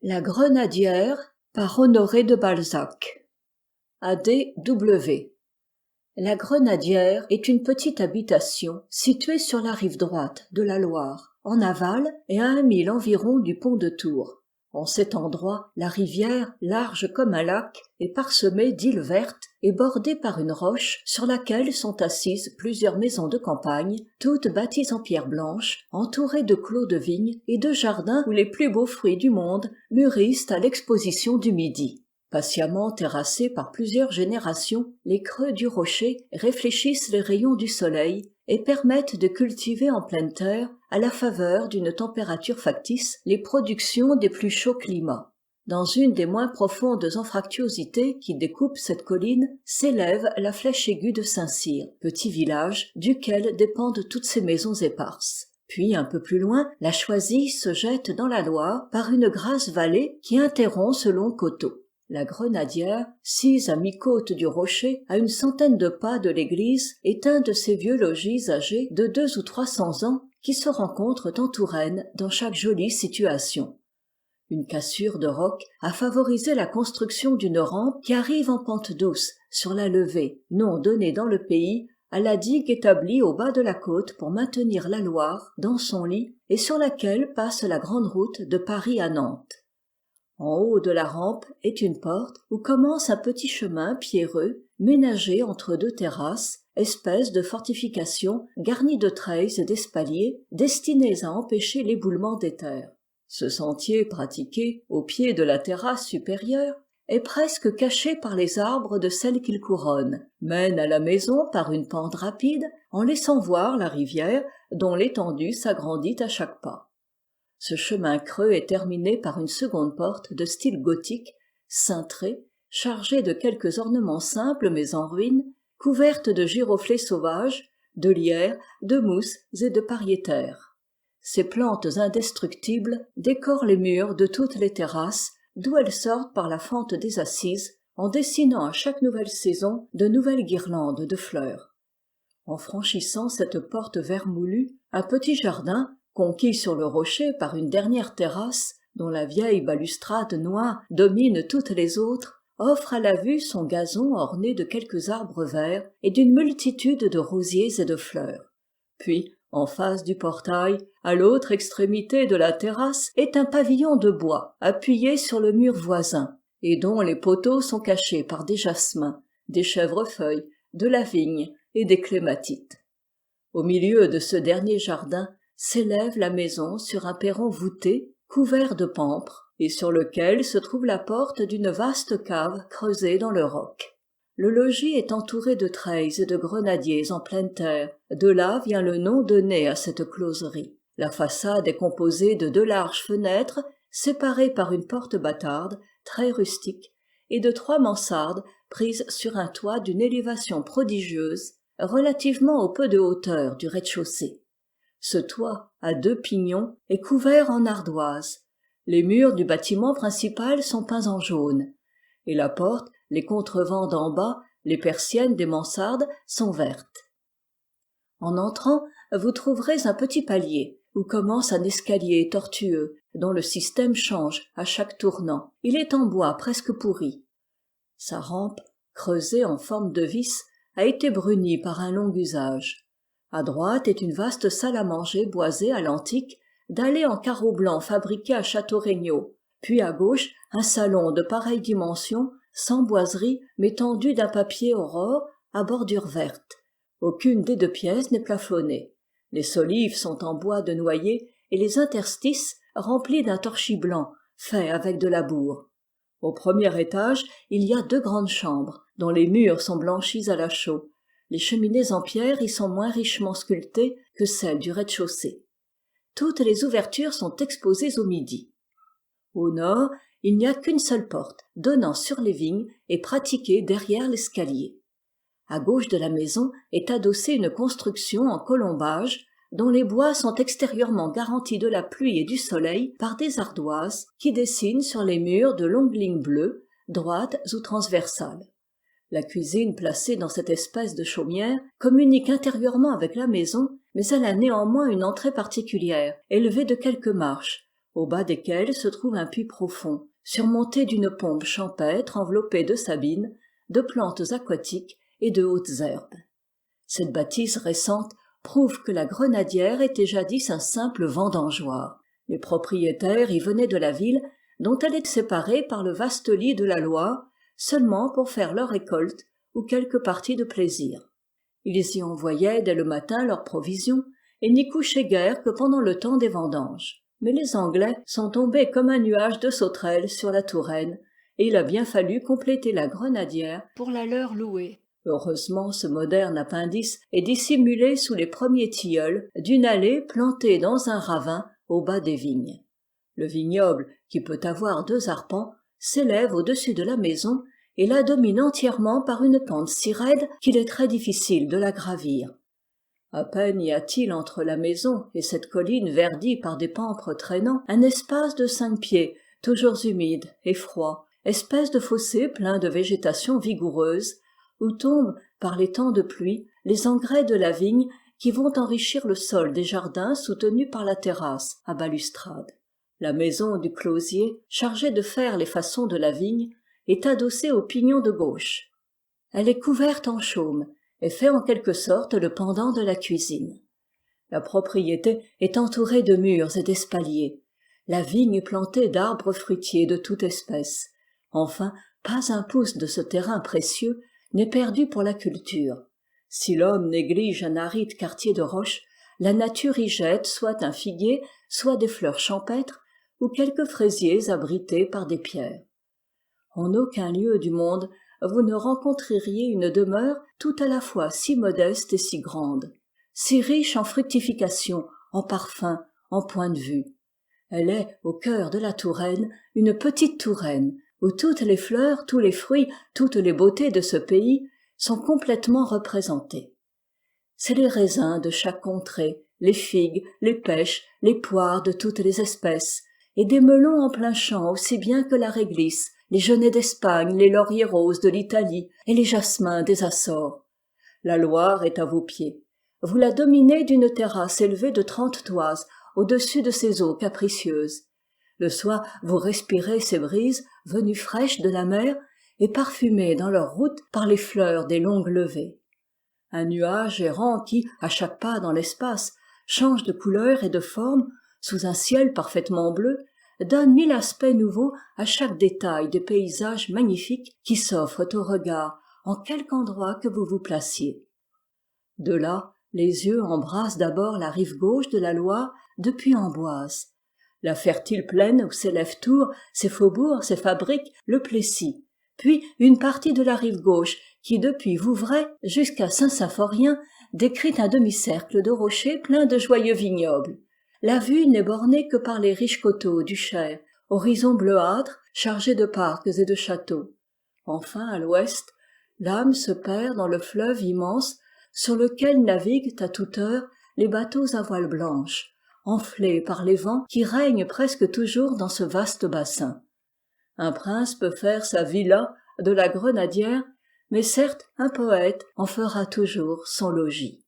La Grenadière par Honoré de Balzac. A.D.W. La Grenadière est une petite habitation située sur la rive droite de la Loire, en aval et à 1 mille environ du pont de Tours. En cet endroit, la rivière, large comme un lac, est parsemée d'îles vertes et bordée par une roche sur laquelle sont assises plusieurs maisons de campagne, toutes bâties en pierre blanche, entourées de clos de vignes et de jardins où les plus beaux fruits du monde mûrissent à l'exposition du midi. Patiemment terrassés par plusieurs générations, les creux du rocher réfléchissent les rayons du soleil et permettent de cultiver en pleine terre, à la faveur d'une température factice, les productions des plus chauds climats. Dans une des moins profondes anfractuosités qui découpent cette colline, s'élève la flèche aiguë de Saint-Cyr, petit village duquel dépendent toutes ces maisons éparses. Puis, un peu plus loin, la Choisille se jette dans la Loire par une grasse vallée qui interrompt ce long coteau. La Grenadière, sise à mi-côte du rocher, à 100 de pas de l'église, est un de ces vieux logis âgés de 200 ou 300 ans qui se rencontrent en Touraine dans chaque jolie situation. Une cassure de roc a favorisé la construction d'une rampe qui arrive en pente douce sur la levée, nom donné dans le pays à la digue établie au bas de la côte pour maintenir la Loire dans son lit et sur laquelle passe la grande route de Paris à Nantes. En haut de la rampe est une porte où commence un petit chemin pierreux, ménagé entre deux terrasses, espèce de fortification garnie de treilles et d'espaliers destinés à empêcher l'éboulement des terres. Ce sentier pratiqué au pied de la terrasse supérieure est presque caché par les arbres de celle qu'il couronne, mène à la maison par une pente rapide en laissant voir la rivière dont l'étendue s'agrandit à chaque pas. Ce chemin creux est terminé par une seconde porte de style gothique, cintrée, chargée de quelques ornements simples mais en ruine, couverte de giroflées sauvages, de lierres, de mousses et de pariétaires. Ces plantes indestructibles décorent les murs de toutes les terrasses, d'où elles sortent par la fente des assises, en dessinant à chaque nouvelle saison de nouvelles guirlandes de fleurs. En franchissant cette porte vermoulue, un petit jardin, conquis sur le rocher par une dernière terrasse, dont la vieille balustrade noire domine toutes les autres, offre à la vue son gazon orné de quelques arbres verts et d'une multitude de rosiers et de fleurs. Puis, en face du portail, à l'autre extrémité de la terrasse, est un pavillon de bois appuyé sur le mur voisin, et dont les poteaux sont cachés par des jasmins, des chèvrefeuilles, de la vigne et des clématites. Au milieu de ce dernier jardin, s'élève la maison sur un perron voûté, couvert de pampres, et sur lequel se trouve la porte d'une vaste cave creusée dans le roc. Le logis est entouré de treilles et de grenadiers en pleine terre, de là vient le nom donné à cette closerie. La façade est composée de 2 larges fenêtres, séparées par une porte bâtarde, très rustique, et de 3 mansardes prises sur un toit d'une élévation prodigieuse, relativement au peu de hauteur du rez-de-chaussée. Ce toit, à 2 pignons, est couvert en ardoise. Les murs du bâtiment principal sont peints en jaune, et la porte, les contrevents d'en bas, les persiennes des mansardes sont vertes. En entrant, vous trouverez un petit palier, où commence un escalier tortueux, dont le système change à chaque tournant. Il est en bois presque pourri. Sa rampe, creusée en forme de vis, a été brunie par un long usage. À droite est une vaste salle à manger boisée à l'antique, dallée en carreaux blancs fabriqués à Château-Regnault, puis à gauche un salon de pareille dimension, sans boiserie, mais tendu d'un papier aurore à bordure verte. Aucune des 2 pièces n'est plafonnée. Les solives sont en bois de noyer et les interstices remplis d'un torchis blanc, fait avec de labour. Au premier étage, il y a 2 grandes chambres, dont les murs sont blanchis à la chaux. Les cheminées en pierre y sont moins richement sculptées que celles du rez-de-chaussée. Toutes les ouvertures sont exposées au midi. Au nord, il n'y a qu'une seule porte, donnant sur les vignes et pratiquée derrière l'escalier. À gauche de la maison est adossée une construction en colombage, dont les bois sont extérieurement garantis de la pluie et du soleil par des ardoises qui dessinent sur les murs de longues lignes bleues, droites ou transversales. La cuisine placée dans cette espèce de chaumière communique intérieurement avec la maison, mais elle a néanmoins une entrée particulière, élevée de quelques marches, au bas desquels se trouve un puits profond, surmonté d'une pompe champêtre enveloppée de sabines, de plantes aquatiques et de hautes herbes. Cette bâtisse récente prouve que la Grenadière était jadis un simple vendangeoir. Les propriétaires y venaient de la ville, dont elle est séparée par le vaste lit de la Loire, seulement pour faire leur récolte ou quelques parties de plaisir. Ils y envoyaient dès le matin leurs provisions et n'y couchaient guère que pendant le temps des vendanges. Mais les Anglais sont tombés comme un nuage de sauterelles sur la Touraine, et il a bien fallu compléter la Grenadière pour la leur louer. Heureusement, ce moderne appendice est dissimulé sous les premiers tilleuls d'une allée plantée dans un ravin au bas des vignes. Le vignoble, qui peut avoir 2 arpents, s'élève au-dessus de la maison et la domine entièrement par une pente si raide qu'il est très difficile de la gravir. À peine y a-t-il entre la maison et cette colline verdie par des pampres traînants un espace de 5 pieds, toujours humide et froid, espèce de fossé plein de végétation vigoureuse, où tombent, par les temps de pluie, les engrais de la vigne qui vont enrichir le sol des jardins soutenus par la terrasse à balustrade. La maison du closier, chargée de faire les façons de la vigne, est adossée au pignon de gauche. Elle est couverte en chaume et fait en quelque sorte le pendant de la cuisine. La propriété est entourée de murs et d'espaliers. La vigne est plantée d'arbres fruitiers de toute espèce. Enfin, pas un pouce de ce terrain précieux n'est perdu pour la culture. Si l'homme néglige un aride quartier de roche, la nature y jette soit un figuier, soit des fleurs champêtres, ou quelques fraisiers abrités par des pierres. En aucun lieu du monde vous ne rencontreriez une demeure tout à la fois si modeste et si grande, si riche en fructification, en parfums, en points de vue. Elle est, au cœur de la Touraine, une petite Touraine, où toutes les fleurs, tous les fruits, toutes les beautés de ce pays sont complètement représentés. C'est les raisins de chaque contrée, les figues, les pêches, les poires de toutes les espèces, et des melons en plein champ aussi bien que la réglisse, les genêts d'Espagne, les lauriers roses de l'Italie et les jasmins des Açores. La Loire est à vos pieds. Vous la dominez d'une terrasse élevée de 30 toises au-dessus de ses eaux capricieuses. Le soir, vous respirez ces brises venues fraîches de la mer et parfumées dans leur route par les fleurs des longues levées. Un nuage errant qui, à chaque pas dans l'espace, change de couleur et de forme, sous un ciel parfaitement bleu, donne 1000 aspects nouveaux à chaque détail des paysages magnifiques qui s'offrent au regard, en quelque endroit que vous vous placiez. De là, les yeux embrassent d'abord la rive gauche de la Loire depuis Amboise, la fertile plaine où s'élèvent Tours, ses faubourgs, ses fabriques, le Plessis, puis une partie de la rive gauche qui depuis Vouvray jusqu'à Saint-Symphorien décrit un demi-cercle de rochers pleins de joyeux vignobles. La vue n'est bornée que par les riches coteaux du Cher, horizon bleuâtre chargé de parcs et de châteaux. Enfin, à l'ouest, l'âme se perd dans le fleuve immense sur lequel naviguent à toute heure les bateaux à voiles blanches, enflés par les vents qui règnent presque toujours dans ce vaste bassin. Un prince peut faire sa villa de la Grenadière, mais certes un poète en fera toujours son logis.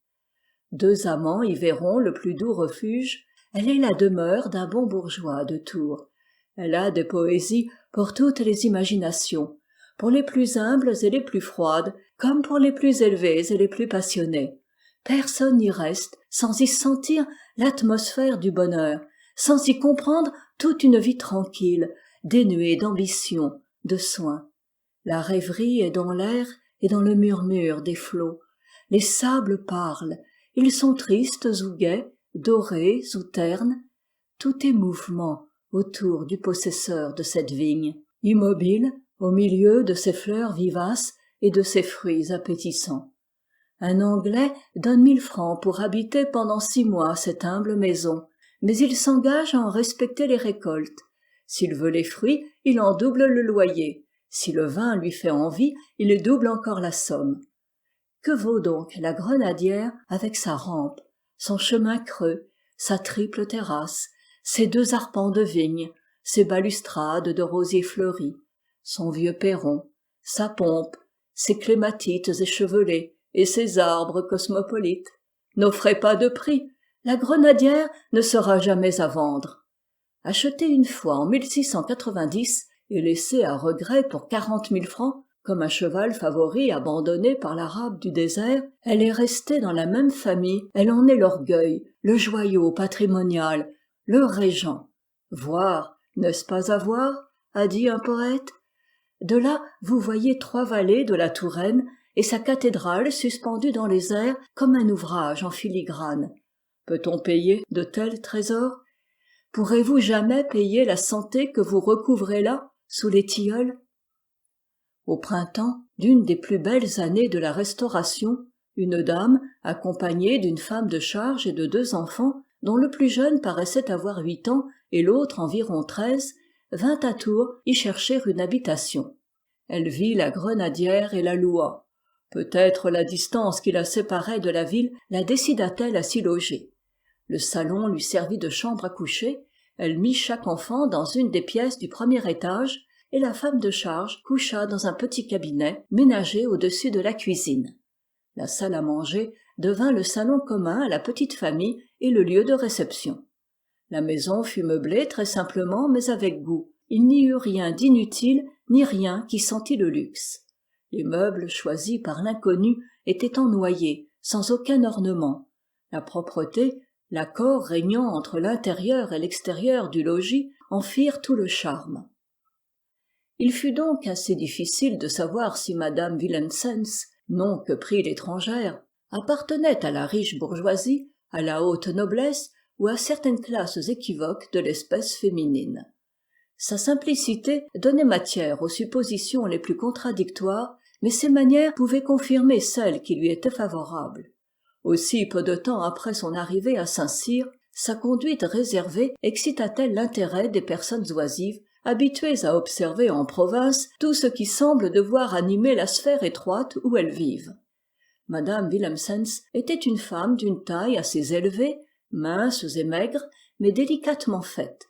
2 amants y verront le plus doux refuge. Elle est la demeure d'un bon bourgeois de Tours. Elle a des poésies pour toutes les imaginations, pour les plus humbles et les plus froides, comme pour les plus élevées et les plus passionnées. Personne n'y reste sans y sentir l'atmosphère du bonheur, sans y comprendre toute une vie tranquille, dénuée d'ambition, de soins. La rêverie est dans l'air et dans le murmure des flots. Les sables parlent, ils sont tristes ou gais, dorés ou ternes. Tout est mouvement autour du possesseur de cette vigne, immobile au milieu de ses fleurs vivaces et de ses fruits appétissants. Un Anglais donne 1000 francs pour habiter pendant 6 mois cette humble maison, mais il s'engage à en respecter les récoltes. S'il veut les fruits, il en double le loyer. Si le vin lui fait envie, il double encore la somme. Que vaut donc la Grenadière avec sa rampe, son chemin creux, sa triple terrasse, ses 2 arpents de vigne, ses balustrades de rosiers fleuris, son vieux perron, sa pompe, ses clématites échevelées et ses arbres cosmopolites? N'offrez pas de prix, la Grenadière ne sera jamais à vendre. Acheté une fois en 1690 et laissé à regret pour 40 000 francs, comme un cheval favori abandonné par l'arabe du désert, elle est restée dans la même famille, elle en est l'orgueil, le joyau patrimonial, le régent. Voir, n'est-ce pas avoir, a dit un poète. De là, vous voyez 3 vallées de la Touraine et sa cathédrale suspendue dans les airs comme un ouvrage en filigrane. Peut-on payer de tels trésors? Pourrez-vous jamais payer la santé que vous recouvrez là, sous les tilleuls? Au printemps d'une des plus belles années de la Restauration, une dame, accompagnée d'une femme de charge et de 2 enfants, dont le plus jeune paraissait avoir 8 ans et l'autre environ 13, vint à Tours y chercher une habitation. Elle vit la Grenadière et la loua. Peut-être la distance qui la séparait de la ville la décida-t-elle à s'y loger. Le salon lui servit de chambre à coucher, elle mit chaque enfant dans une des pièces du premier étage, et la femme de charge coucha dans un petit cabinet ménagé au-dessus de la cuisine. La salle à manger devint le salon commun à la petite famille et le lieu de réception. La maison fut meublée très simplement mais avec goût. Il n'y eut rien d'inutile ni rien qui sentît le luxe. Les meubles choisis par l'inconnu étaient en noyer, sans aucun ornement. La propreté, l'accord régnant entre l'intérieur et l'extérieur du logis en firent tout le charme. Il fut donc assez difficile de savoir si madame Willemsens, nom que prit l'étrangère, appartenait à la riche bourgeoisie, à la haute noblesse ou à certaines classes équivoques de l'espèce féminine. Sa simplicité donnait matière aux suppositions les plus contradictoires, mais ses manières pouvaient confirmer celles qui lui étaient favorables. Aussi peu de temps après son arrivée à Saint-Cyr, sa conduite réservée excita-t-elle l'intérêt des personnes oisives, habituées à observer en province tout ce qui semble devoir animer la sphère étroite où elles vivent. Madame Willemsens était une femme d'une taille assez élevée, mince et maigre, mais délicatement faite.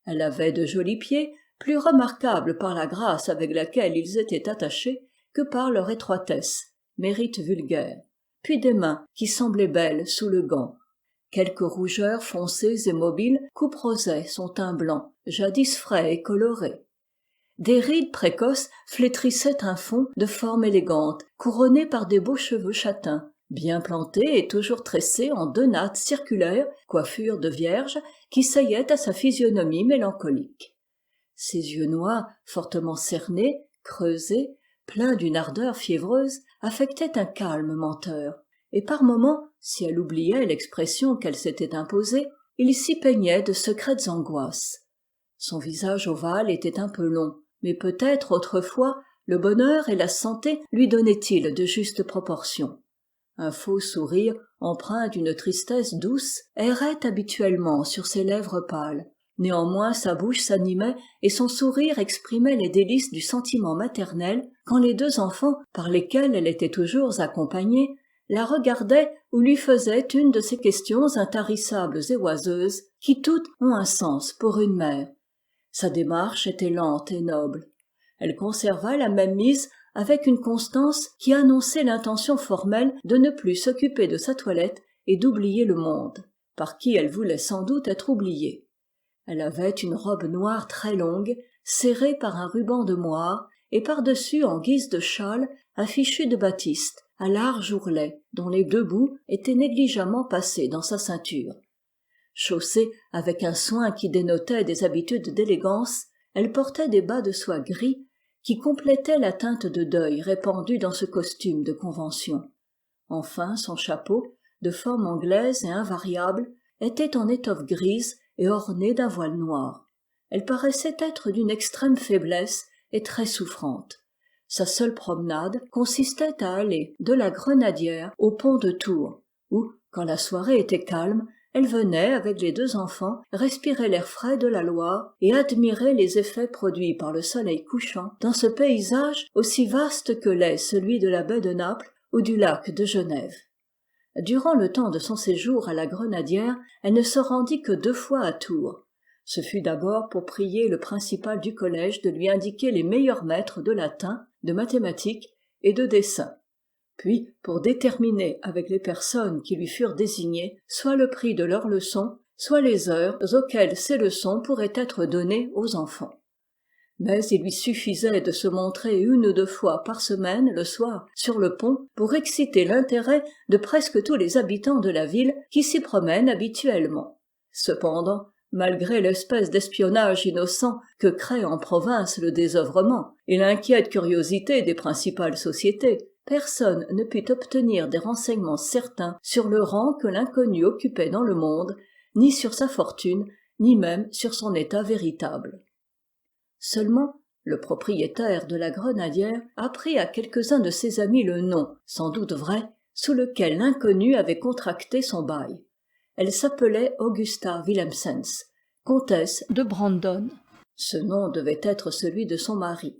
Elle avait de jolis pieds, plus remarquables par la grâce avec laquelle ils étaient attachés que par leur étroitesse, mérite vulgaire, puis des mains qui semblaient belles sous le gant. Quelques rougeurs foncées et mobiles couperosaient son teint blanc, jadis frais et coloré. Des rides précoces flétrissaient un fond de forme élégante, couronné par des beaux cheveux châtains, bien plantés et toujours tressés en 2 nattes circulaires, coiffure de vierge, qui seillaient à sa physionomie mélancolique. Ses yeux noirs, fortement cernés, creusés, pleins d'une ardeur fiévreuse, affectaient un calme menteur, et par moments, si elle oubliait l'expression qu'elle s'était imposée, il s'y peignait de secrètes angoisses. Son visage ovale était un peu long, mais peut-être autrefois le bonheur et la santé lui donnaient-ils de justes proportions. Un faux sourire, empreint d'une tristesse douce, errait habituellement sur ses lèvres pâles. Néanmoins sa bouche s'animait et son sourire exprimait les délices du sentiment maternel quand les 2 enfants, par lesquels elle était toujours accompagnée, la regardaient ou lui faisaient une de ces questions intarissables et oiseuses qui toutes ont un sens pour une mère. Sa démarche était lente et noble. Elle conserva la même mise avec une constance qui annonçait l'intention formelle de ne plus s'occuper de sa toilette et d'oublier le monde, par qui elle voulait sans doute être oubliée. Elle avait une robe noire très longue, serrée par un ruban de moire, et par-dessus, en guise de châle, un fichu de batiste, à large ourlet, dont les 2 bouts étaient négligemment passés dans sa ceinture. Chaussée avec un soin qui dénotait des habitudes d'élégance, elle portait des bas de soie gris qui complétaient la teinte de deuil répandue dans ce costume de convention. Enfin, son chapeau, de forme anglaise et invariable, était en étoffe grise et orné d'un voile noir. Elle paraissait être d'une extrême faiblesse et très souffrante. Sa seule promenade consistait à aller de la Grenadière au pont de Tours, où, quand la soirée était calme, elle venait, avec les 2 enfants, respirer l'air frais de la Loire et admirer les effets produits par le soleil couchant dans ce paysage aussi vaste que l'est celui de la baie de Naples ou du lac de Genève. Durant le temps de son séjour à la Grenadière, elle ne se rendit que 2 fois à Tours. Ce fut d'abord pour prier le principal du collège de lui indiquer les meilleurs maîtres de latin, de mathématiques et de dessin. Puis pour déterminer avec les personnes qui lui furent désignées soit le prix de leurs leçons, soit les heures auxquelles ces leçons pourraient être données aux enfants. Mais il lui suffisait de se montrer 1 ou 2 fois par semaine le soir sur le pont pour exciter l'intérêt de presque tous les habitants de la ville qui s'y promènent habituellement. Cependant, malgré l'espèce d'espionnage innocent que crée en province le désœuvrement et l'inquiète curiosité des principales sociétés, personne ne put obtenir des renseignements certains sur le rang que l'inconnu occupait dans le monde, ni sur sa fortune, ni même sur son état véritable. Seulement, le propriétaire de la Grenadière apprit à quelques-uns de ses amis le nom, sans doute vrai, sous lequel l'inconnue avait contracté son bail. Elle s'appelait Augusta Willemsens, comtesse de Brandon. Ce nom devait être celui de son mari.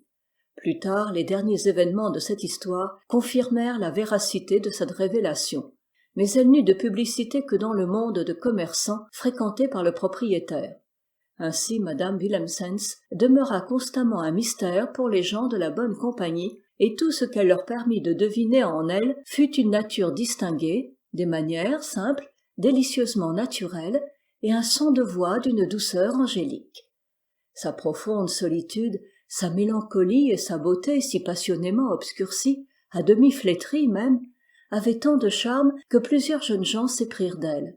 Plus tard, les derniers événements de cette histoire confirmèrent la véracité de cette révélation, mais elle n'eut de publicité que dans le monde de commerçants fréquenté par le propriétaire. Ainsi madame Willemsens demeura constamment un mystère pour les gens de la bonne compagnie, et tout ce qu'elle leur permit de deviner en elle fut une nature distinguée, des manières simples, délicieusement naturelles, et un son de voix d'une douceur angélique. Sa profonde solitude, sa mélancolie et sa beauté si passionnément obscurcie, à demi flétrie même, avaient tant de charme que plusieurs jeunes gens s'éprirent d'elle.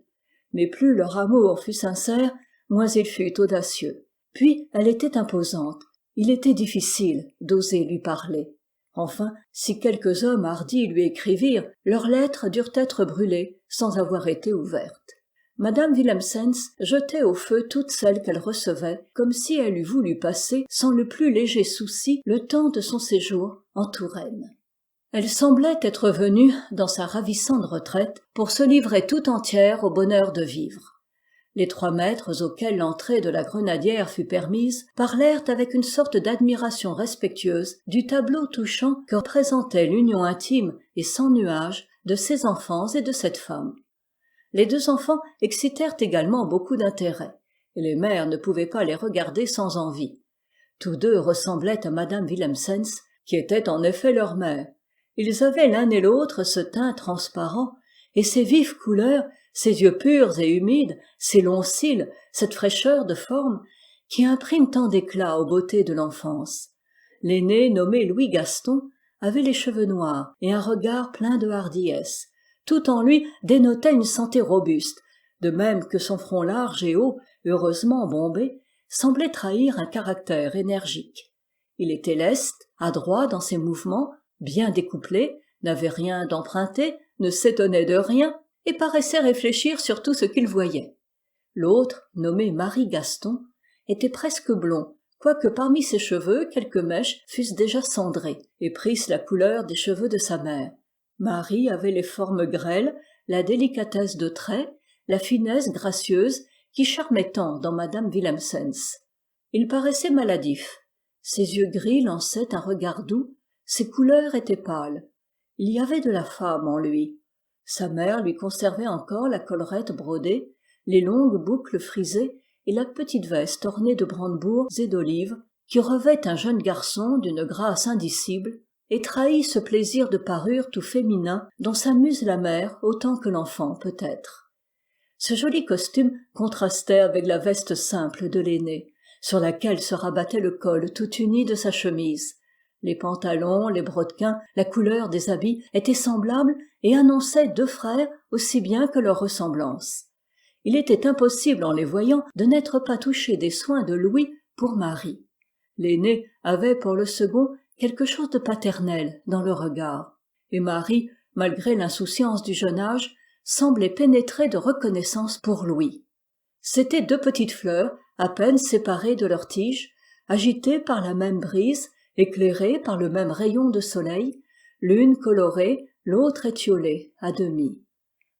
Mais plus leur amour fut sincère, moins il fut audacieux. Puis elle était imposante, il était difficile d'oser lui parler. Enfin, si quelques hommes hardis lui écrivirent, leurs lettres durent être brûlées sans avoir été ouvertes. Madame Willemsens jetait au feu toutes celles qu'elle recevait, comme si elle eût voulu passer sans le plus léger souci le temps de son séjour en Touraine. Elle semblait être venue, dans sa ravissante retraite, pour se livrer tout entière au bonheur de vivre. Les 3 maîtres auxquels l'entrée de la Grenadière fut permise parlèrent avec une sorte d'admiration respectueuse du tableau touchant que représentait l'union intime et sans nuage de ces enfants et de cette femme. Les 2 enfants excitèrent également beaucoup d'intérêt, et les mères ne pouvaient pas les regarder sans envie. Tous 2 ressemblaient à madame Willemsens, qui était en effet leur mère. Ils avaient l'un et l'autre ce teint transparent, et ces vives couleurs, ces yeux purs et humides, ces longs cils, cette fraîcheur de forme, qui impriment tant d'éclat aux beautés de l'enfance. L'aîné, nommé Louis Gaston, avait les cheveux noirs et un regard plein de hardiesse. Tout en lui dénotait une santé robuste, de même que son front large et haut, heureusement bombé, semblait trahir un caractère énergique. Il était leste, adroit dans ses mouvements, bien découplé, n'avait rien d'emprunté, ne s'étonnait de rien, et paraissait réfléchir sur tout ce qu'il voyait. L'autre, nommé Marie Gaston, était presque blond, quoique parmi ses cheveux quelques mèches fussent déjà cendrées et prissent la couleur des cheveux de sa mère. Marie avait les formes grêles, la délicatesse de traits, la finesse gracieuse qui charmait tant dans madame Willemsens. Il paraissait maladif. Ses yeux gris lançaient un regard doux, ses couleurs étaient pâles. Il y avait de la femme en lui. Sa mère lui conservait encore la collerette brodée, les longues boucles frisées et la petite veste ornée de brandebourgs et d'olives qui revêt un jeune garçon d'une grâce indicible et trahit ce plaisir de parure tout féminin dont s'amuse la mère autant que l'enfant peut-être. Ce joli costume contrastait avec la veste simple de l'aîné, sur laquelle se rabattait le col tout uni de sa chemise. Les pantalons, les brodequins, la couleur des habits étaient semblables et annonçaient 2 frères aussi bien que leur ressemblance. Il était impossible en les voyant de n'être pas touché des soins de Louis pour Marie. L'aîné avait pour le second quelque chose de paternel dans le regard, et Marie, malgré l'insouciance du jeune âge, semblait pénétrée de reconnaissance pour Louis. C'étaient 2 petites fleurs, à peine séparées de leurs tiges, agitées par la même brise, éclairées par le même rayon de soleil, l'une colorée, l'autre étiolée à demi.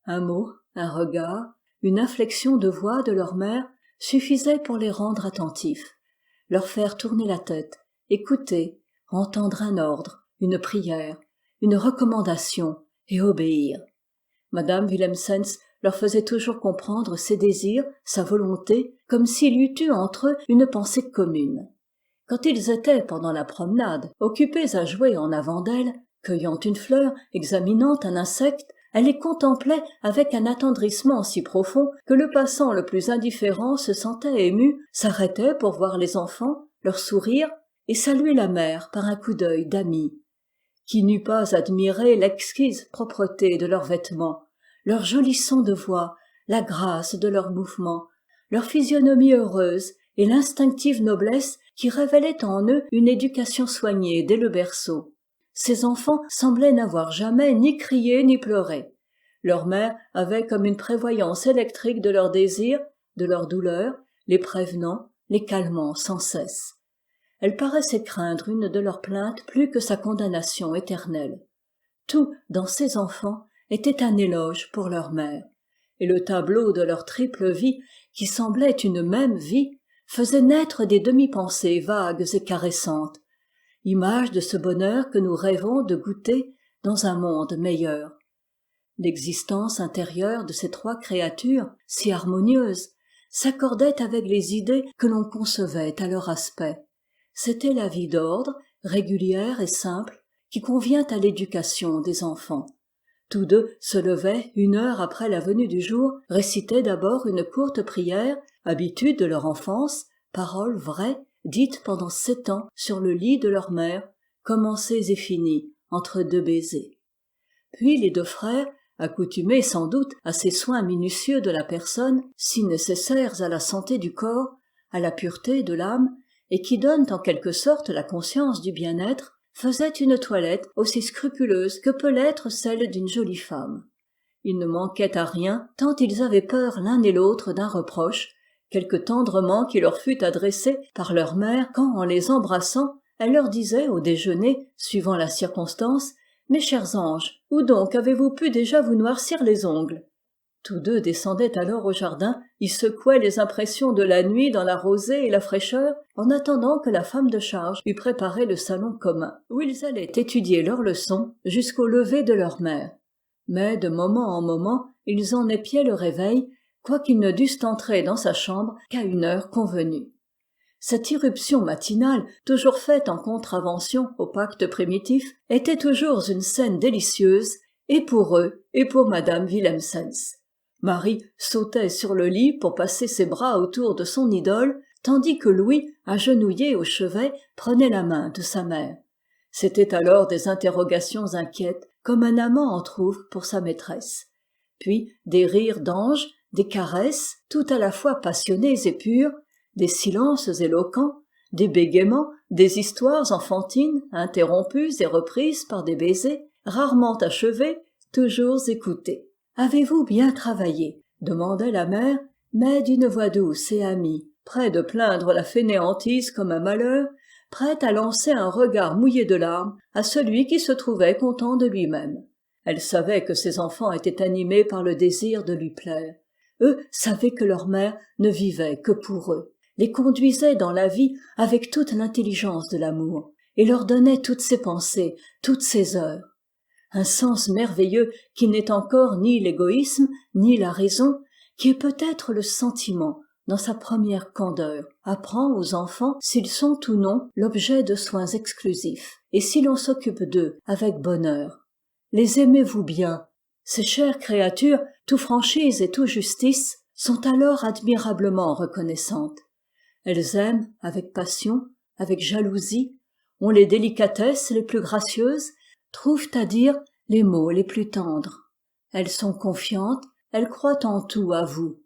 Un mot, un regard, une inflexion de voix de leur mère suffisaient pour les rendre attentifs, leur faire tourner la tête, écouter, entendre un ordre, une prière, une recommandation et obéir. Madame Willemsens leur faisait toujours comprendre ses désirs, sa volonté, comme s'il y eût eu entre eux une pensée commune. Quand ils étaient, pendant la promenade, occupés à jouer en avant d'elle, cueillant une fleur, examinant un insecte, Elle les contemplait avec un attendrissement si profond que le passant le plus indifférent se sentait ému, s'arrêtait pour voir les enfants, leur sourire et saluer la mère par un coup d'œil d'ami. Qui n'eût pas admiré l'exquise propreté de leurs vêtements, leur joli son de voix, la grâce de leurs mouvements, leur physionomie heureuse et l'instinctive noblesse qui révélait en eux une éducation soignée dès le berceau. Ces enfants semblaient n'avoir jamais ni crié ni pleuré. Leur mère avait comme une prévoyance électrique de leurs désirs, de leurs douleurs, les prévenant, les calmant sans cesse. Elle paraissait craindre une de leurs plaintes plus que sa condamnation éternelle. Tout, dans ces enfants, était un éloge pour leur mère. Et le tableau de leur triple vie, qui semblait une même vie, faisait naître des demi-pensées vagues et caressantes, image de ce bonheur que nous rêvons de goûter dans un monde meilleur. L'existence intérieure de ces trois créatures, si harmonieuse, s'accordait avec les idées que l'on concevait à leur aspect. C'était la vie d'ordre, régulière et simple, qui convient à l'éducation des enfants. Tous deux se levaient 1 heure après la venue du jour, récitaient d'abord une courte prière, habitude de leur enfance, paroles vraies, dites pendant 7 ans sur le lit de leur mère, commencées et finies entre 2 baisers. Puis les 2 frères, accoutumés sans doute à ces soins minutieux de la personne, si nécessaires à la santé du corps, à la pureté de l'âme, et qui donnent en quelque sorte la conscience du bien-être, faisaient une toilette aussi scrupuleuse que peut l'être celle d'une jolie femme. Ils ne manquaient à rien, tant ils avaient peur l'un et l'autre d'un reproche, quelque tendrement qui leur fût adressé par leur mère quand, en les embrassant, elle leur disait au déjeuner, suivant la circonstance, « Mes chers anges, où donc avez-vous pu déjà vous noircir les ongles ?» Tous deux descendaient alors au jardin, y secouaient les impressions de la nuit dans la rosée et la fraîcheur, en attendant que la femme de charge eût préparé le salon commun, où ils allaient étudier leurs leçons jusqu'au lever de leur mère. Mais de moment en moment, ils en épiaient le réveil, quoiqu'ils ne dussent entrer dans sa chambre qu'à 1 heure convenue. Cette irruption matinale, toujours faite en contravention au pacte primitif, était toujours une scène délicieuse, et pour eux, et pour madame Willemsens. Marie sautait sur le lit pour passer ses bras autour de son idole, tandis que Louis, agenouillé au chevet, prenait la main de sa mère. C'étaient alors des interrogations inquiètes, comme un amant en trouve pour sa maîtresse. Puis des rires d'ange, des caresses, tout à la fois passionnés et purs, des silences éloquents, des bégaiements, des histoires enfantines, interrompues et reprises par des baisers, rarement achevés, toujours écoutés. « Avez-vous bien travaillé ?» demandait la mère, mais d'une voix douce et amie, près de plaindre la fainéantise comme un malheur, prête à lancer un regard mouillé de larmes à celui qui se trouvait content de lui-même. Elle savait que ses enfants étaient animés par le désir de lui plaire. Eux savaient que leur mère ne vivait que pour eux, les conduisait dans la vie avec toute l'intelligence de l'amour, et leur donnait toutes ses pensées, toutes ses heures. Un sens merveilleux qui n'est encore ni l'égoïsme, ni la raison, qui est peut-être le sentiment, dans sa première candeur, apprend aux enfants s'ils sont ou non l'objet de soins exclusifs, et si l'on s'occupe d'eux avec bonheur. Les aimez-vous bien? Ces chères créatures, tout franchise et tout justice, sont alors admirablement reconnaissantes. Elles aiment avec passion, avec jalousie, ont les délicatesses les plus gracieuses, trouvent à dire les mots les plus tendres. Elles sont confiantes, elles croient en tout à vous.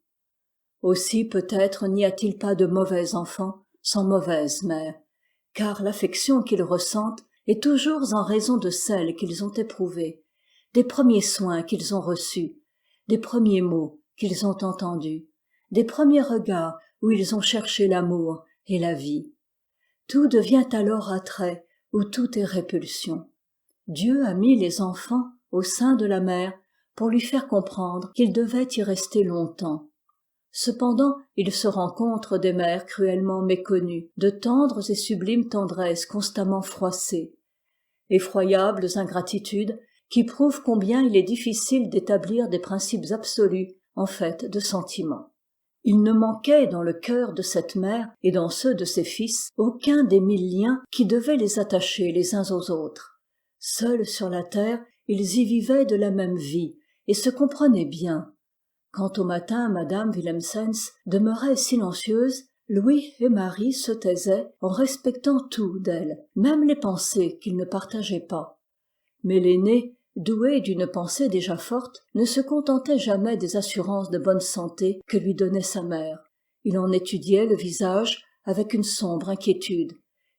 Aussi peut-être n'y a-t-il pas de mauvais enfants sans mauvaise mère, car l'affection qu'ils ressentent est toujours en raison de celle qu'ils ont éprouvée, des premiers soins qu'ils ont reçus, des premiers mots qu'ils ont entendus, des premiers regards où ils ont cherché l'amour et la vie. Tout devient alors attrait, où tout est répulsion. Dieu a mis les enfants au sein de la mère pour lui faire comprendre qu'il devait y rester longtemps. Cependant, il se rencontre des mères cruellement méconnues, de tendres et sublimes tendresses constamment froissées, effroyables ingratitudes qui prouvent combien il est difficile d'établir des principes absolus en fait de sentiments. Il ne manquait dans le cœur de cette mère et dans ceux de ses fils aucun des 1000 liens qui devaient les attacher les uns aux autres. Seuls sur la terre, ils y vivaient de la même vie, et se comprenaient bien. Quand au matin madame Willemsens demeurait silencieuse, Louis et Marie se taisaient en respectant tout d'elle, même les pensées qu'ils ne partageaient pas. Mais l'aîné, doué d'une pensée déjà forte, ne se contentait jamais des assurances de bonne santé que lui donnait sa mère. Il en étudiait le visage avec une sombre inquiétude,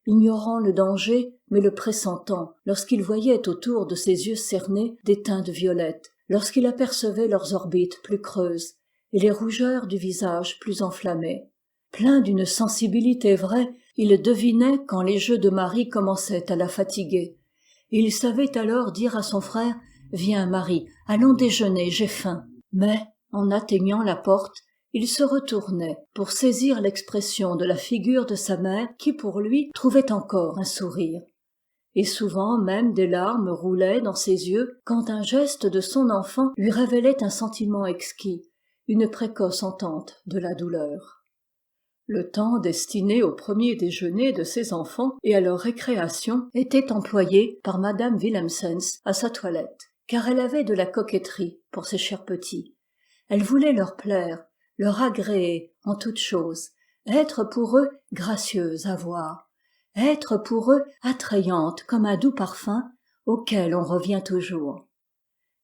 ignorant le danger mais le pressentant lorsqu'il voyait autour de ses yeux cernés des teintes violettes, lorsqu'il apercevait leurs orbites plus creuses et les rougeurs du visage plus enflammées. Plein d'une sensibilité vraie, il devinait quand les jeux de Marie commençaient à la fatiguer. Et il savait alors dire à son frère « Viens, Marie, allons déjeuner, j'ai faim ». Mais, en atteignant la porte, il se retournait pour saisir l'expression de la figure de sa mère qui, pour lui, trouvait encore un sourire. Et souvent même des larmes roulaient dans ses yeux quand un geste de son enfant lui révélait un sentiment exquis, une précoce entente de la douleur. Le temps destiné au premier déjeuner de ses enfants et à leur récréation était employé par madame Willemsens à sa toilette, car elle avait de la coquetterie pour ses chers petits. Elle voulait leur plaire, leur agréer en toutes choses, être pour eux gracieuse à voir, être pour eux attrayante comme un doux parfum auquel on revient toujours.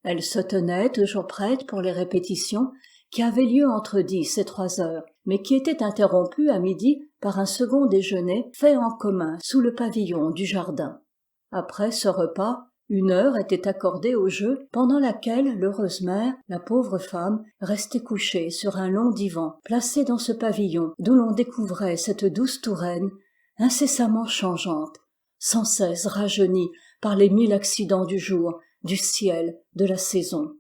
Elle se tenait toujours prête pour les répétitions qui avaient lieu entre 10 et 3 heures, mais qui étaient interrompues à midi par un second déjeuner fait en commun sous le pavillon du jardin. Après ce repas, 1 heure était accordée au jeu, pendant laquelle l'heureuse mère, la pauvre femme, restait couchée sur un long divan, placé dans ce pavillon, d'où l'on découvrait cette douce Touraine, incessamment changeante, sans cesse rajeunie par les 1000 accidents du jour, du ciel, de la saison.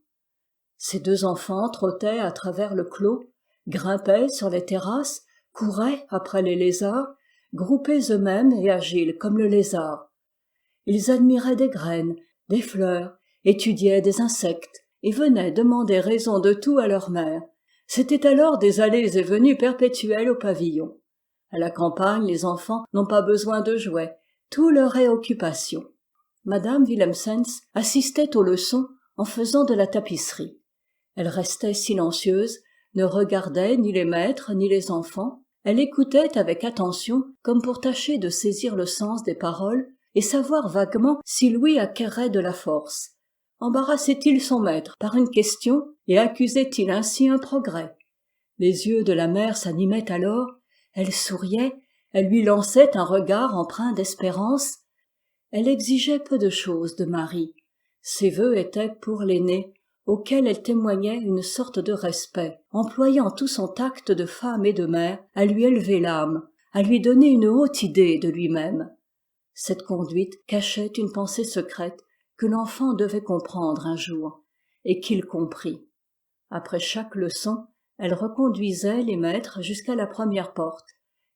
Ces 2 enfants trottaient à travers le clos, grimpaient sur les terrasses, couraient après les lézards, groupés eux-mêmes et agiles comme le lézard. Ils admiraient des graines, des fleurs, étudiaient des insectes, et venaient demander raison de tout à leur mère. C'étaient alors des allées et venues perpétuelles au pavillon. À la campagne, les enfants n'ont pas besoin de jouets, tout leur est occupation. Madame Willemsens assistait aux leçons en faisant de la tapisserie. Elle restait silencieuse, ne regardait ni les maîtres ni les enfants. Elle écoutait avec attention comme pour tâcher de saisir le sens des paroles et savoir vaguement si Louis acquérait de la force. Embarrassait-il son maître par une question et accusait-il ainsi un progrès? Les yeux de la mère s'animaient alors, elle souriait, elle lui lançait un regard empreint d'espérance. Elle exigeait peu de choses de Marie. Ses vœux étaient pour l'aîné, auquel elle témoignait une sorte de respect, employant tout son tact de femme et de mère à lui élever l'âme, à lui donner une haute idée de lui-même. Cette conduite cachait une pensée secrète que l'enfant devait comprendre un jour, et qu'il comprit. Après chaque leçon, elle reconduisait les maîtres jusqu'à la première porte,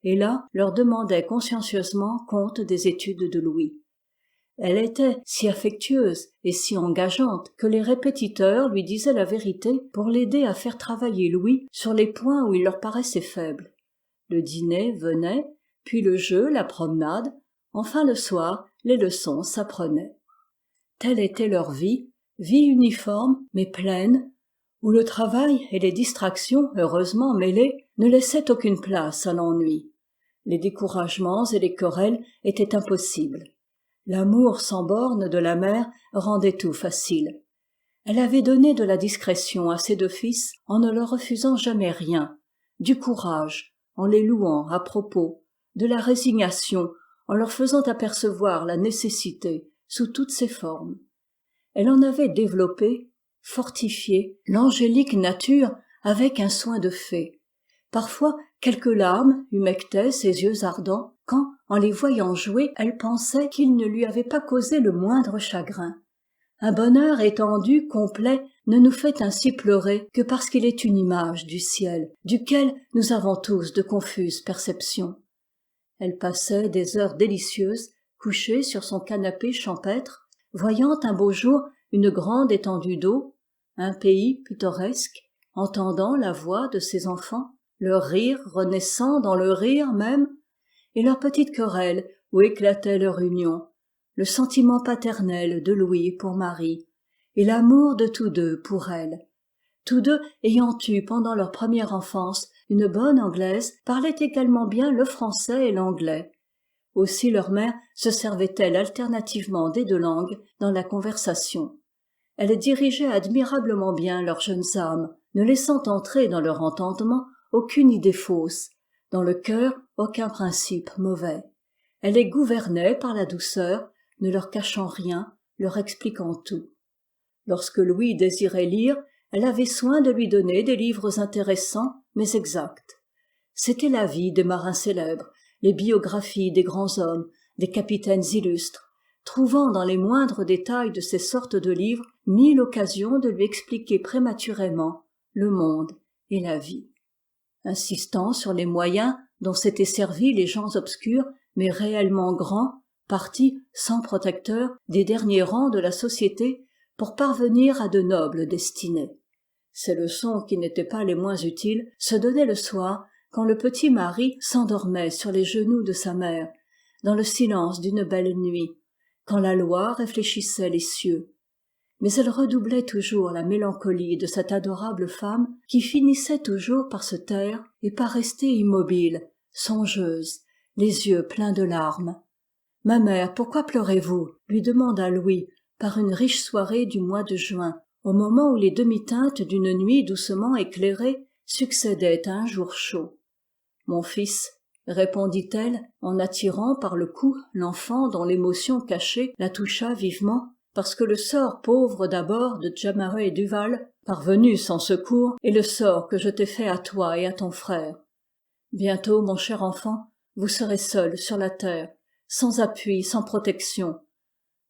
et là leur demandait consciencieusement compte des études de Louis. Elle était si affectueuse et si engageante que les répétiteurs lui disaient la vérité pour l'aider à faire travailler Louis sur les points où il leur paraissait faible. Le dîner venait, puis le jeu, la promenade, enfin le soir, les leçons s'apprenaient. Telle était leur vie uniforme mais pleine, où le travail et les distractions, heureusement mêlées, ne laissaient aucune place à l'ennui. Les découragements et les querelles étaient impossibles. L'amour sans bornes de la mère rendait tout facile. Elle avait donné de la discrétion à ses 2 fils en ne leur refusant jamais rien, du courage en les louant à propos, de la résignation en leur faisant apercevoir la nécessité sous toutes ses formes. Elle en avait développé, fortifié l'angélique nature avec un soin de fée. Parfois, quelques larmes humectaient ses yeux ardents quand, en les voyant jouer, elle pensait qu'ils ne lui avaient pas causé le moindre chagrin. Un bonheur étendu, complet, ne nous fait ainsi pleurer que parce qu'il est une image du ciel, duquel nous avons tous de confuses perceptions. Elle passait des heures délicieuses, couchée sur son canapé champêtre, voyant un beau jour une grande étendue d'eau, un pays pittoresque, entendant la voix de ses enfants, leur rire renaissant dans le rire même, et leur petite querelle où éclatait leur union, le sentiment paternel de Louis pour Marie, et l'amour de tous deux pour elle. Tous deux ayant eu pendant leur première enfance une bonne Anglaise, parlaient également bien le français et l'anglais. Aussi leur mère se servait-elle alternativement des deux langues dans la conversation. Elle dirigeait admirablement bien leurs jeunes âmes, ne laissant entrer dans leur entendement aucune idée fausse, dans le cœur aucun principe mauvais. Elle les gouvernait par la douceur, ne leur cachant rien, leur expliquant tout. Lorsque Louis désirait lire, elle avait soin de lui donner des livres intéressants mais exacts. C'était la vie des marins célèbres, les biographies des grands hommes, des capitaines illustres, trouvant dans les moindres détails de ces sortes de livres 1000 occasions de lui expliquer prématurément le monde et la vie. Insistant sur les moyens dont s'étaient servis les gens obscurs, mais réellement grands, partis sans protecteur des derniers rangs de la société pour parvenir à de nobles destinées. Ces leçons, qui n'étaient pas les moins utiles, se donnaient le soir quand le petit Marie s'endormait sur les genoux de sa mère, dans le silence d'une belle nuit, quand la loi réfléchissait les cieux. Mais elle redoublait toujours la mélancolie de cette adorable femme qui finissait toujours par se taire et par rester immobile, songeuse, les yeux pleins de larmes. « Ma mère, pourquoi pleurez-vous » lui demanda Louis, par une riche soirée du mois de juin, au moment où les demi-teintes d'une nuit doucement éclairée succédaient à un jour chaud. « Mon fils, » répondit-elle, en attirant par le cou l'enfant dont l'émotion cachée la toucha vivement, parce que le sort pauvre d'abord de Jamaret Duval, parvenu sans secours, est le sort que je t'ai fait à toi et à ton frère. Bientôt, mon cher enfant, vous serez seul sur la terre, sans appui, sans protection.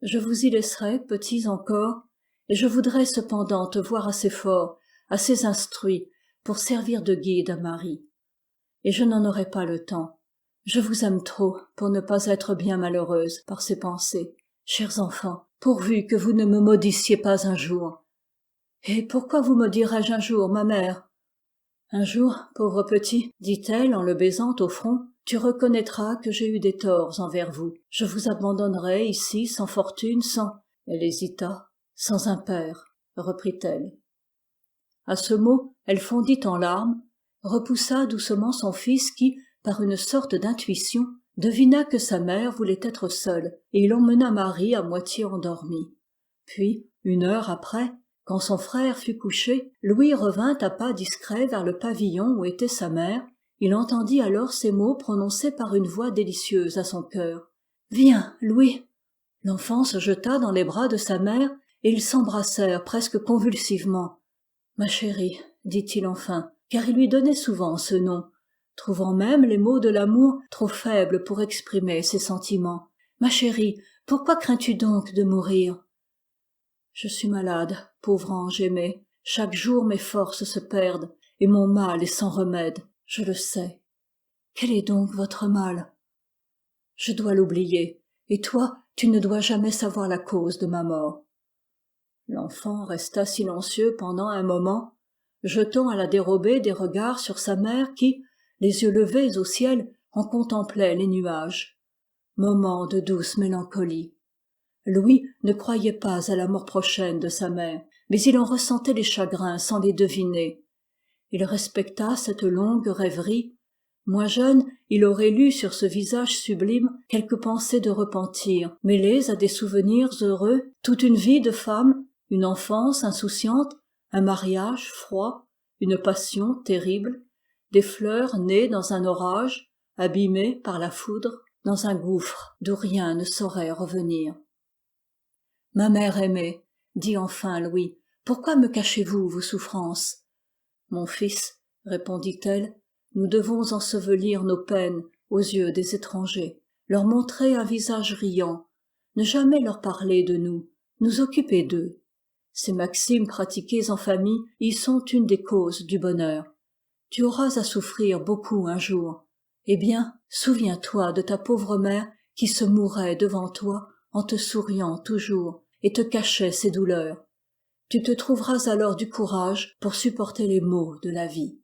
Je vous y laisserai, petits encore, et je voudrais cependant te voir assez fort, assez instruit, pour servir de guide à Marie. Et je n'en aurai pas le temps. Je vous aime trop pour ne pas être bien malheureuse par ces pensées. Chers enfants, pourvu que vous ne me maudissiez pas un jour. Et pourquoi vous maudirais-je un jour, ma mère? Un jour, pauvre petit, dit-elle en le baisant au front, tu reconnaîtras que j'ai eu des torts envers vous. Je vous abandonnerai ici sans fortune, sans... Elle hésita. Sans un père, reprit-elle. À ce mot, elle fondit en larmes, repoussa doucement son fils qui, par une sorte d'intuition, devina que sa mère voulait être seule, et il emmena Marie à moitié endormie. Puis, 1 heure après, quand son frère fut couché, Louis revint à pas discrets vers le pavillon où était sa mère. Il entendit alors ces mots prononcés par une voix délicieuse à son cœur. « Viens, Louis !» L'enfant se jeta dans les bras de sa mère, et ils s'embrassèrent presque convulsivement. « Ma chérie », dit-il enfin, car il lui donnait souvent ce nom, trouvant même les mots de l'amour trop faibles pour exprimer ses sentiments. « Ma chérie, pourquoi crains-tu donc de mourir ?»« Je suis malade, pauvre ange aimé. Chaque jour mes forces se perdent, et mon mal est sans remède, je le sais. Quel est donc votre mal ? Je dois l'oublier, et toi, tu ne dois jamais savoir la cause de ma mort. » L'enfant resta silencieux pendant un moment, jetant à la dérobée des regards sur sa mère qui, les yeux levés au ciel, en contemplait les nuages. Moment de douce mélancolie. Louis ne croyait pas à la mort prochaine de sa mère, mais il en ressentait les chagrins sans les deviner. Il respecta cette longue rêverie. Moins jeune, il aurait lu sur ce visage sublime quelques pensées de repentir, mêlées à des souvenirs heureux, toute une vie de femme, une enfance insouciante, un mariage froid, une passion terrible, des fleurs nées dans un orage, abîmées par la foudre, dans un gouffre d'où rien ne saurait revenir. « Ma mère aimée, » dit enfin Louis, « pourquoi me cachez-vous vos souffrances ?»« Mon fils, » répondit-elle, « nous devons ensevelir nos peines aux yeux des étrangers, leur montrer un visage riant, ne jamais leur parler de nous, nous occuper d'eux. Ces maximes pratiquées en famille y sont une des causes du bonheur. Tu auras à souffrir beaucoup un jour. Eh bien, souviens-toi de ta pauvre mère qui se mourait devant toi en te souriant toujours et te cachait ses douleurs. Tu te trouveras alors du courage pour supporter les maux de la vie. »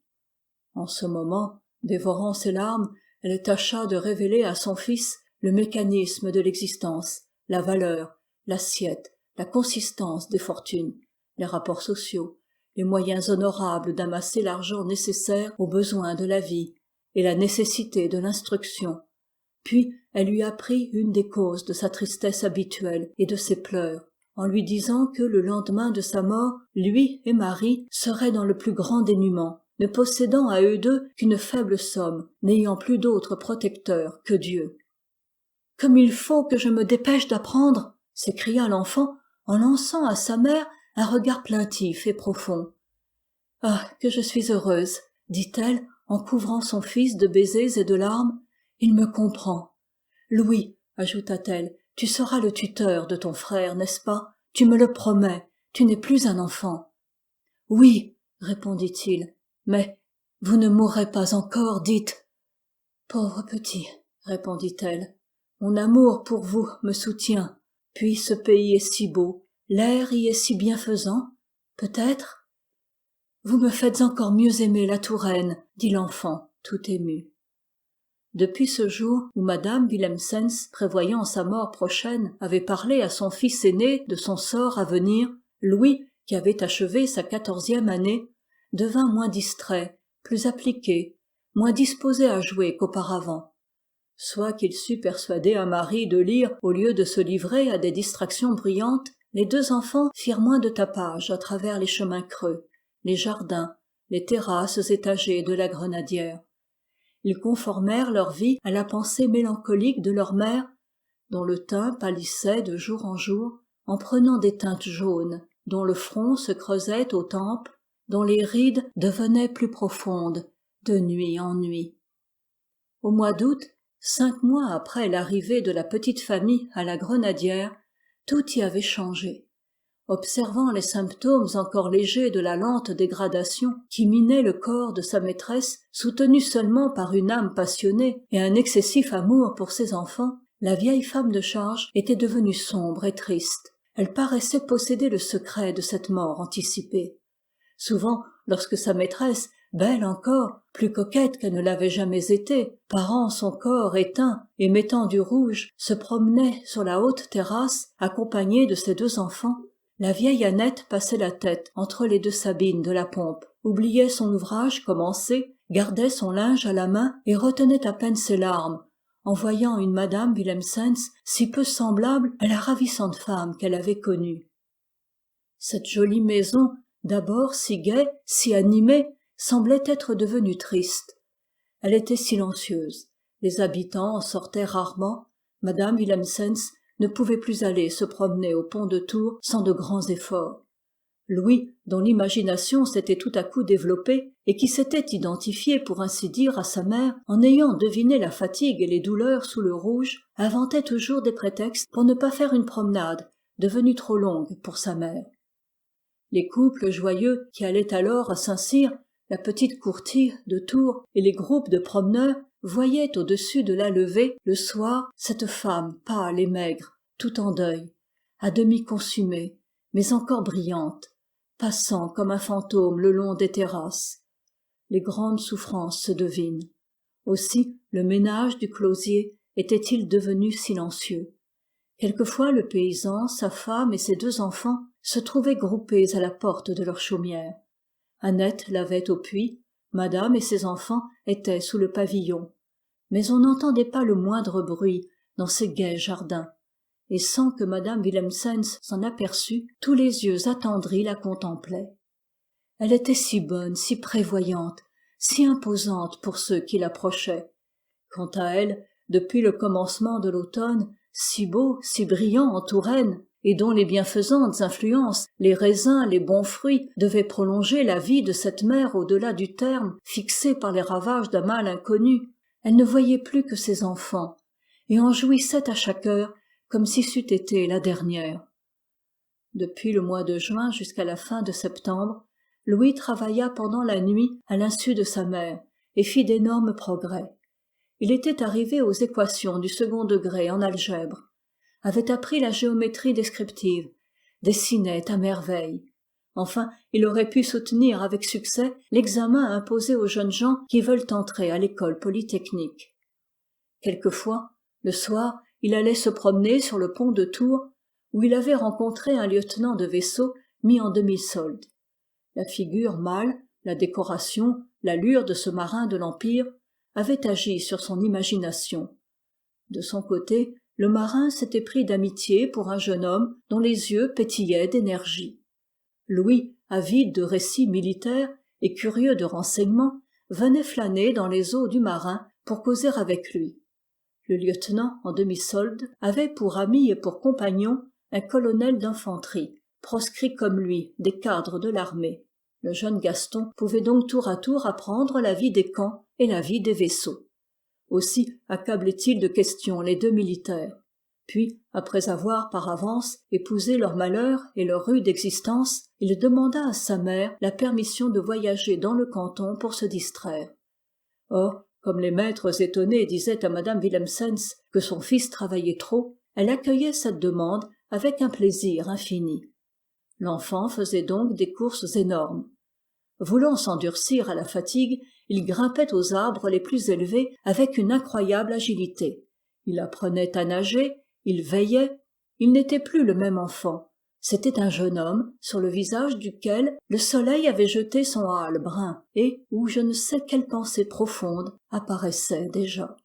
En ce moment, dévorant ses larmes, elle tâcha de révéler à son fils le mécanisme de l'existence, la valeur, l'assiette, la consistance des fortunes, les rapports sociaux, les moyens honorables d'amasser l'argent nécessaire aux besoins de la vie et la nécessité de l'instruction. Puis elle lui apprit une des causes de sa tristesse habituelle et de ses pleurs, en lui disant que le lendemain de sa mort, lui et Marie seraient dans le plus grand dénuement, ne possédant à eux deux qu'une faible somme, n'ayant plus d'autre protecteur que Dieu. « Comme il faut que je me dépêche d'apprendre !» s'écria l'enfant en lançant à sa mère un regard plaintif et profond. « Ah, que je suis heureuse !» dit-elle en couvrant son fils de baisers et de larmes. « Il me comprend. Louis, ajouta-t-elle, tu seras le tuteur de ton frère, n'est-ce pas? Tu me le promets, tu n'es plus un enfant. »« Oui, répondit-il, mais vous ne mourrez pas encore, dites. »« Pauvre petit, répondit-elle, mon amour pour vous me soutient. Puis ce pays est si beau, l'air y est si bienfaisant, peut-être. »« Vous me faites encore mieux aimer la Touraine, dit l'enfant, tout ému. Depuis ce jour où madame Willemsens, prévoyant sa mort prochaine, avait parlé à son fils aîné de son sort à venir, Louis, qui avait achevé sa 14e année, devint moins distrait, plus appliqué, moins disposé à jouer qu'auparavant. Soit qu'il sût persuader un mari de lire au lieu de se livrer à des distractions brillantes, les deux enfants firent moins de tapage à travers les chemins creux, les jardins, les terrasses étagées de la Grenadière. Ils conformèrent leur vie à la pensée mélancolique de leur mère, dont le teint pâlissait de jour en jour, en prenant des teintes jaunes, dont le front se creusait aux tempes, dont les rides devenaient plus profondes, de nuit en nuit. Au mois d'août, 5 mois après l'arrivée de la petite famille à la Grenadière, tout y avait changé. Observant les symptômes encore légers de la lente dégradation qui minait le corps de sa maîtresse, soutenue seulement par une âme passionnée et un excessif amour pour ses enfants, la vieille femme de charge était devenue sombre et triste. Elle paraissait posséder le secret de cette mort anticipée. Souvent, lorsque sa maîtresse, belle encore, plus coquette qu'elle ne l'avait jamais été, parant son corps éteint et mettant du rouge, se promenait sur la haute terrasse, accompagnée de ses 2 enfants, la vieille Annette passait la tête entre les 2 Sabines de la pompe, oubliait son ouvrage commencé, gardait son linge à la main et retenait à peine ses larmes, en voyant une madame Willemsens si peu semblable à la ravissante femme qu'elle avait connue. Cette jolie maison, d'abord si gaie, si animée, semblait être devenue triste. Elle était silencieuse, les habitants en sortaient rarement, madame Willemsens ne pouvait plus aller se promener au pont de Tours sans de grands efforts. Louis, dont l'imagination s'était tout à coup développée et qui s'était identifié pour ainsi dire à sa mère en ayant deviné la fatigue et les douleurs sous le rouge, inventait toujours des prétextes pour ne pas faire une promenade devenue trop longue pour sa mère. Les couples joyeux qui allaient alors à Saint-Cyr, la petite courtille de Tours et les groupes de promeneurs voyaient au-dessus de la levée, le soir, cette femme pâle et maigre, tout en deuil, à demi consumée, mais encore brillante, passant comme un fantôme le long des terrasses. Les grandes souffrances se devinent. Aussi, le ménage du closier était-il devenu silencieux. Quelquefois le paysan, sa femme et ses 2 enfants se trouvaient groupés à la porte de leur chaumière. Annette lavait au puits, madame et ses enfants étaient sous le pavillon. Mais on n'entendait pas le moindre bruit dans ces gais jardins. Et sans que madame Willemsens s'en aperçût, tous les yeux attendris la contemplaient. Elle était si bonne, si prévoyante, si imposante pour ceux qui l'approchaient. Quant à elle, depuis le commencement de l'automne, si beau, si brillant en Touraine, et dont les bienfaisantes influences, les raisins, les bons fruits, devaient prolonger la vie de cette mère au-delà du terme, fixé par les ravages d'un mal inconnu, elle ne voyait plus que ses enfants, et en jouissait à chaque heure, comme si c'eût été la dernière. Depuis le mois de juin jusqu'à la fin de septembre, Louis travailla pendant la nuit à l'insu de sa mère, et fit d'énormes progrès. Il était arrivé aux équations du 2nd degré en algèbre, avait appris la géométrie descriptive, dessinait à merveille. Enfin, il aurait pu soutenir avec succès l'examen imposé aux jeunes gens qui veulent entrer à l'école polytechnique. Quelquefois, le soir, il allait se promener sur le pont de Tours, où il avait rencontré un lieutenant de vaisseau mis en demi-solde. La figure mâle, la décoration, l'allure de ce marin de l'Empire avaient agi sur son imagination. De son côté, le marin s'était pris d'amitié pour un jeune homme dont les yeux pétillaient d'énergie. Louis, avide de récits militaires et curieux de renseignements, venait flâner dans les eaux du marin pour causer avec lui. Le lieutenant en demi-solde avait pour ami et pour compagnon un colonel d'infanterie, proscrit comme lui des cadres de l'armée. Le jeune Gaston pouvait donc tour à tour apprendre la vie des camps et la vie des vaisseaux. Aussi accablait-il de questions les deux militaires. Puis, après avoir par avance épousé leur malheur et leur rude existence, il demanda à sa mère la permission de voyager dans le canton pour se distraire. Or, comme les maîtres étonnés disaient à madame Willemsens que son fils travaillait trop, elle accueillait cette demande avec un plaisir infini. L'enfant faisait donc des courses énormes. Voulant s'endurcir à la fatigue, il grimpait aux arbres les plus élevés avec une incroyable agilité. Il apprenait à nager, il veillait, il n'était plus le même enfant. C'était un jeune homme sur le visage duquel le soleil avait jeté son hâle brun et où je ne sais quelle pensée profonde apparaissait déjà.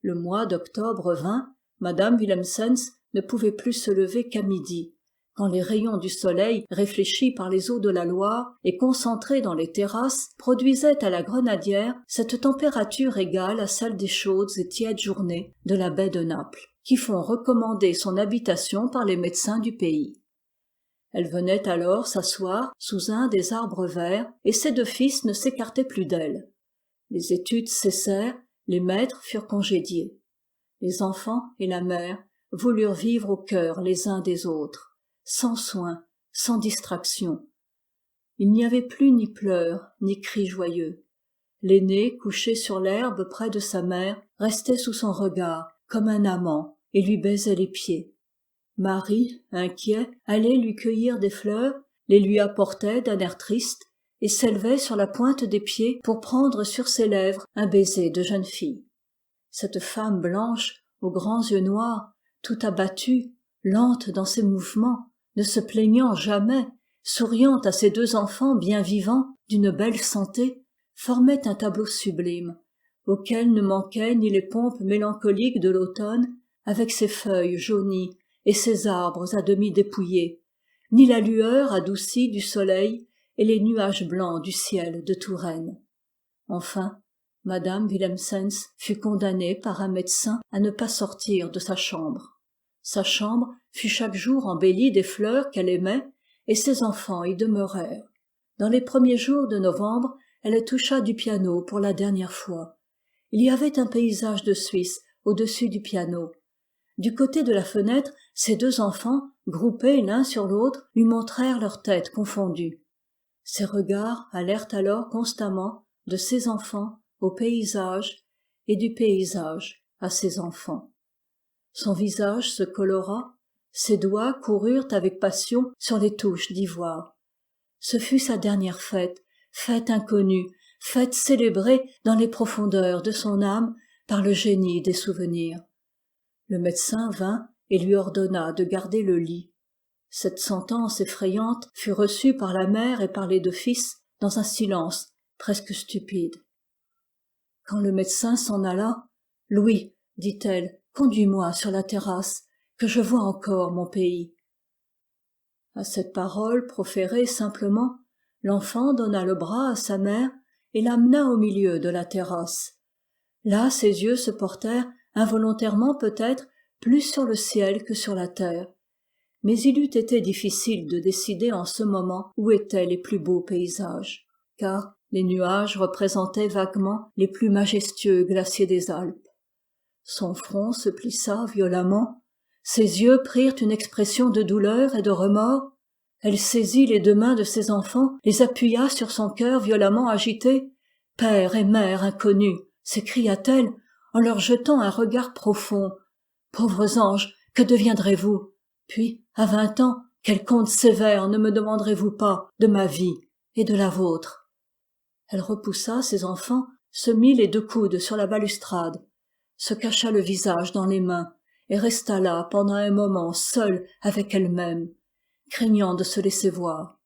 Le mois d'octobre vint, madame Willemsens ne pouvait plus se lever qu'à midi, quand les rayons du soleil, réfléchis par les eaux de la Loire et concentrés dans les terrasses, produisaient à la Grenadière cette température égale à celle des chaudes et tièdes journées de la baie de Naples, qui font recommander son habitation par les médecins du pays. Elle venait alors s'asseoir sous un des arbres verts, et ses deux fils ne s'écartaient plus d'elle. Les études cessèrent, les maîtres furent congédiés. Les enfants et la mère voulurent vivre au cœur les uns des autres, sans soin, sans distraction. Il n'y avait plus ni pleurs, ni cris joyeux. L'aîné, couché sur l'herbe près de sa mère, restait sous son regard, comme un amant, et lui baisait les pieds. Marie, inquiet, allait lui cueillir des fleurs, les lui apportait d'un air triste, et s'élevait sur la pointe des pieds pour prendre sur ses lèvres un baiser de jeune fille. Cette femme blanche, aux grands yeux noirs, tout abattue, lente dans ses mouvements, ne se plaignant jamais, souriant à ses deux enfants bien vivants, d'une belle santé, formait un tableau sublime, auquel ne manquaient ni les pompes mélancoliques de l'automne, avec ses feuilles jaunies et ses arbres à demi dépouillés, ni la lueur adoucie du soleil et les nuages blancs du ciel de Touraine. Enfin, madame Willemsens fut condamnée par un médecin à ne pas sortir de sa chambre. Sa chambre fut chaque jour embellie des fleurs qu'elle aimait, et ses enfants y demeurèrent. Dans les premiers jours de novembre, elle toucha du piano pour la dernière fois. Il y avait un paysage de Suisse au-dessus du piano. Du côté de la fenêtre, ses deux enfants, groupés l'un sur l'autre, lui montrèrent leurs têtes confondues. Ses regards allèrent alors constamment de ses enfants au paysage et du paysage à ses enfants. Son visage se colora, ses doigts coururent avec passion sur les touches d'ivoire. Ce fut sa dernière fête, fête inconnue, fête célébrée dans les profondeurs de son âme par le génie des souvenirs. Le médecin vint et lui ordonna de garder le lit. Cette sentence effrayante fut reçue par la mère et par les deux fils dans un silence presque stupide. Quand le médecin s'en alla, « Louis, dit-elle, conduis-moi sur la terrasse, que je voie encore mon pays. » À cette parole proférée simplement, l'enfant donna le bras à sa mère et l'amena au milieu de la terrasse. Là, ses yeux se portèrent, involontairement peut-être, plus sur le ciel que sur la terre. Mais il eût été difficile de décider en ce moment où étaient les plus beaux paysages, car les nuages représentaient vaguement les plus majestueux glaciers des Alpes. Son front se plissa violemment, ses yeux prirent une expression de douleur et de remords. Elle saisit les deux mains de ses enfants, les appuya sur son cœur violemment agité. « Père et mère inconnus !» s'écria-t-elle en leur jetant un regard profond. « Pauvres anges, que deviendrez-vous ? Puis, à 20 ans, quel compte sévère ne me demanderez-vous pas de ma vie et de la vôtre ?» Elle repoussa ses enfants, se mit les deux coudes sur la balustrade, se cacha le visage dans les mains et resta là pendant un moment seule avec elle-même, craignant de se laisser voir.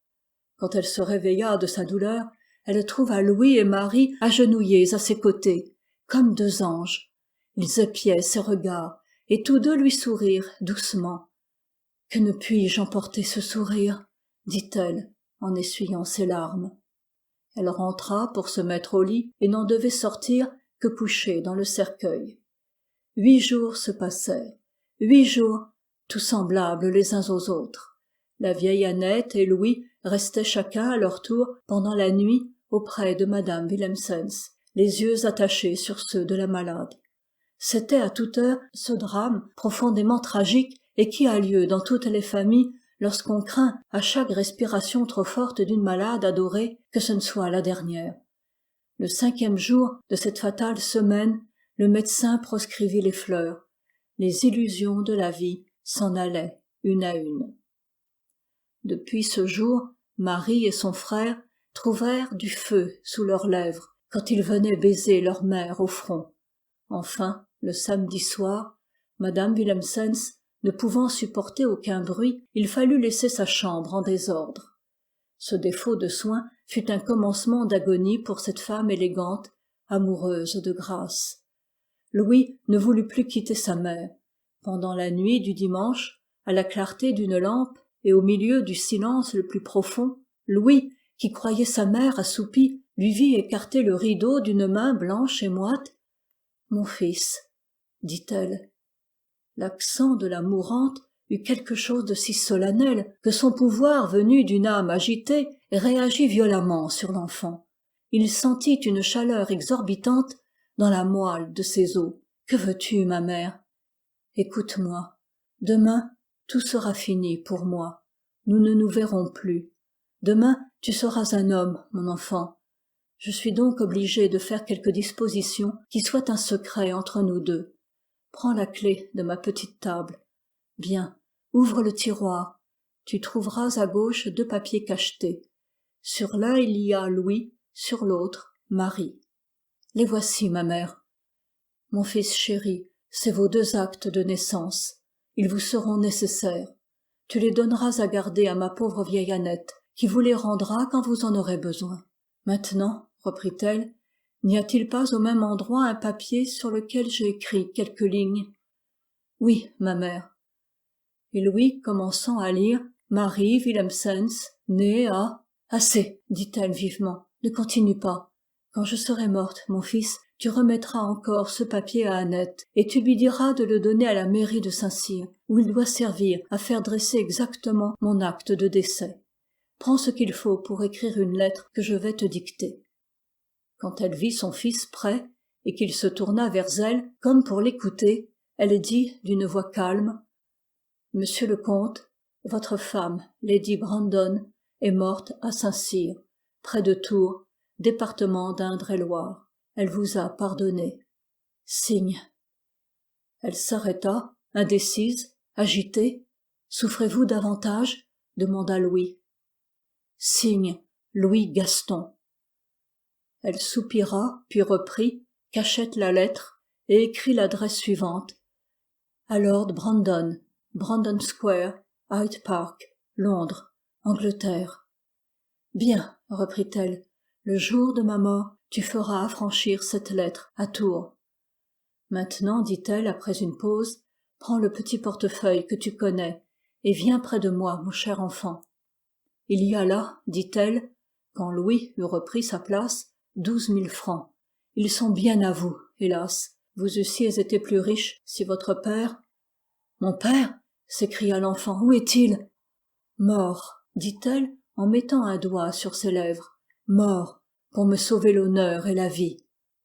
Quand elle se réveilla de sa douleur, elle trouva Louis et Marie agenouillés à ses côtés, comme deux anges. Ils épiaient ses regards, et tous deux lui sourirent doucement. « Que ne puis-je emporter ce sourire ?» dit-elle, en essuyant ses larmes. Elle rentra pour se mettre au lit et n'en devait sortir que couchée dans le cercueil. 8 jours se passèrent, 8 jours, tout semblables les uns aux autres. La vieille Annette et Louis restaient chacun à leur tour pendant la nuit auprès de madame Willemsens, les yeux attachés sur ceux de la malade. C'était à toute heure ce drame profondément tragique et qui a lieu dans toutes les familles lorsqu'on craint à chaque respiration trop forte d'une malade adorée que ce ne soit la dernière. Le 5e jour de cette fatale semaine, le médecin proscrivit les fleurs. Les illusions de la vie s'en allaient une à une. Depuis ce jour, Marie et son frère trouvèrent du feu sous leurs lèvres quand ils venaient baiser leur mère au front. Enfin, le samedi soir, madame Willemsens ne pouvant supporter aucun bruit, il fallut laisser sa chambre en désordre. Ce défaut de soin fut un commencement d'agonie pour cette femme élégante, amoureuse de grâce. Louis ne voulut plus quitter sa mère. Pendant la nuit du dimanche, à la clarté d'une lampe et au milieu du silence le plus profond, Louis, qui croyait sa mère assoupie, lui vit écarter le rideau d'une main blanche et moite. « Mon fils », dit-elle. L'accent de la mourante eut quelque chose de si solennel que son pouvoir venu d'une âme agitée réagit violemment sur l'enfant. Il sentit une chaleur exorbitante dans la moelle de ses os. « Que veux-tu, ma mère ? Écoute-moi. Demain, tout sera fini pour moi. Nous ne nous verrons plus. Demain, tu seras un homme, mon enfant. Je suis donc obligée de faire quelques dispositions qui soient un secret entre nous deux. Prends la clé de ma petite table. Bien, ouvre le tiroir. Tu trouveras à gauche 2 papiers cachetés. Sur l'un il y a Louis, sur l'autre Marie. Les voici, ma mère. Mon fils chéri, c'est vos 2 actes de naissance. Ils vous seront nécessaires. Tu les donneras à garder à ma pauvre vieille Annette, qui vous les rendra quand vous en aurez besoin. Maintenant, reprit-elle, n'y a-t-il pas au même endroit un papier sur lequel j'ai écrit quelques lignes? Oui, ma mère. Et Louis, commençant à lire, Marie Willemsens, née à... Assez, dit-elle vivement, ne continue pas. Quand je serai morte, mon fils, tu remettras encore ce papier à Annette, et tu lui diras de le donner à la mairie de Saint-Cyr, où il doit servir à faire dresser exactement mon acte de décès. Prends ce qu'il faut pour écrire une lettre que je vais te dicter. Quand elle vit son fils prêt, et qu'il se tourna vers elle, comme pour l'écouter, elle dit d'une voix calme, « Monsieur le comte, votre femme, Lady Brandon, est morte à Saint-Cyr, près de Tours, département d'Indre-et-Loire. Elle vous a pardonné. Signe. » Elle s'arrêta, indécise, agitée. « Souffrez-vous davantage ?» demanda Louis. Signe, Louis Gaston. Elle soupira, puis reprit, cachette la lettre, et écrit l'adresse suivante. À Lord Brandon, Brandon Square, Hyde Park, Londres, Angleterre. Bien, reprit-elle, le jour de ma mort, tu feras affranchir cette lettre à Tours. Maintenant, dit-elle après une pause, prends le petit portefeuille que tu connais, et viens près de moi, mon cher enfant. Il y a là, dit-elle, quand Louis eut repris sa place, 12 000 francs. Ils sont bien à vous, hélas. Vous eussiez été plus riche si votre père... Mon père? S'écria l'enfant. Où est-il? Mort, dit-elle, en mettant un doigt sur ses lèvres. Mort, pour me sauver l'honneur et la vie.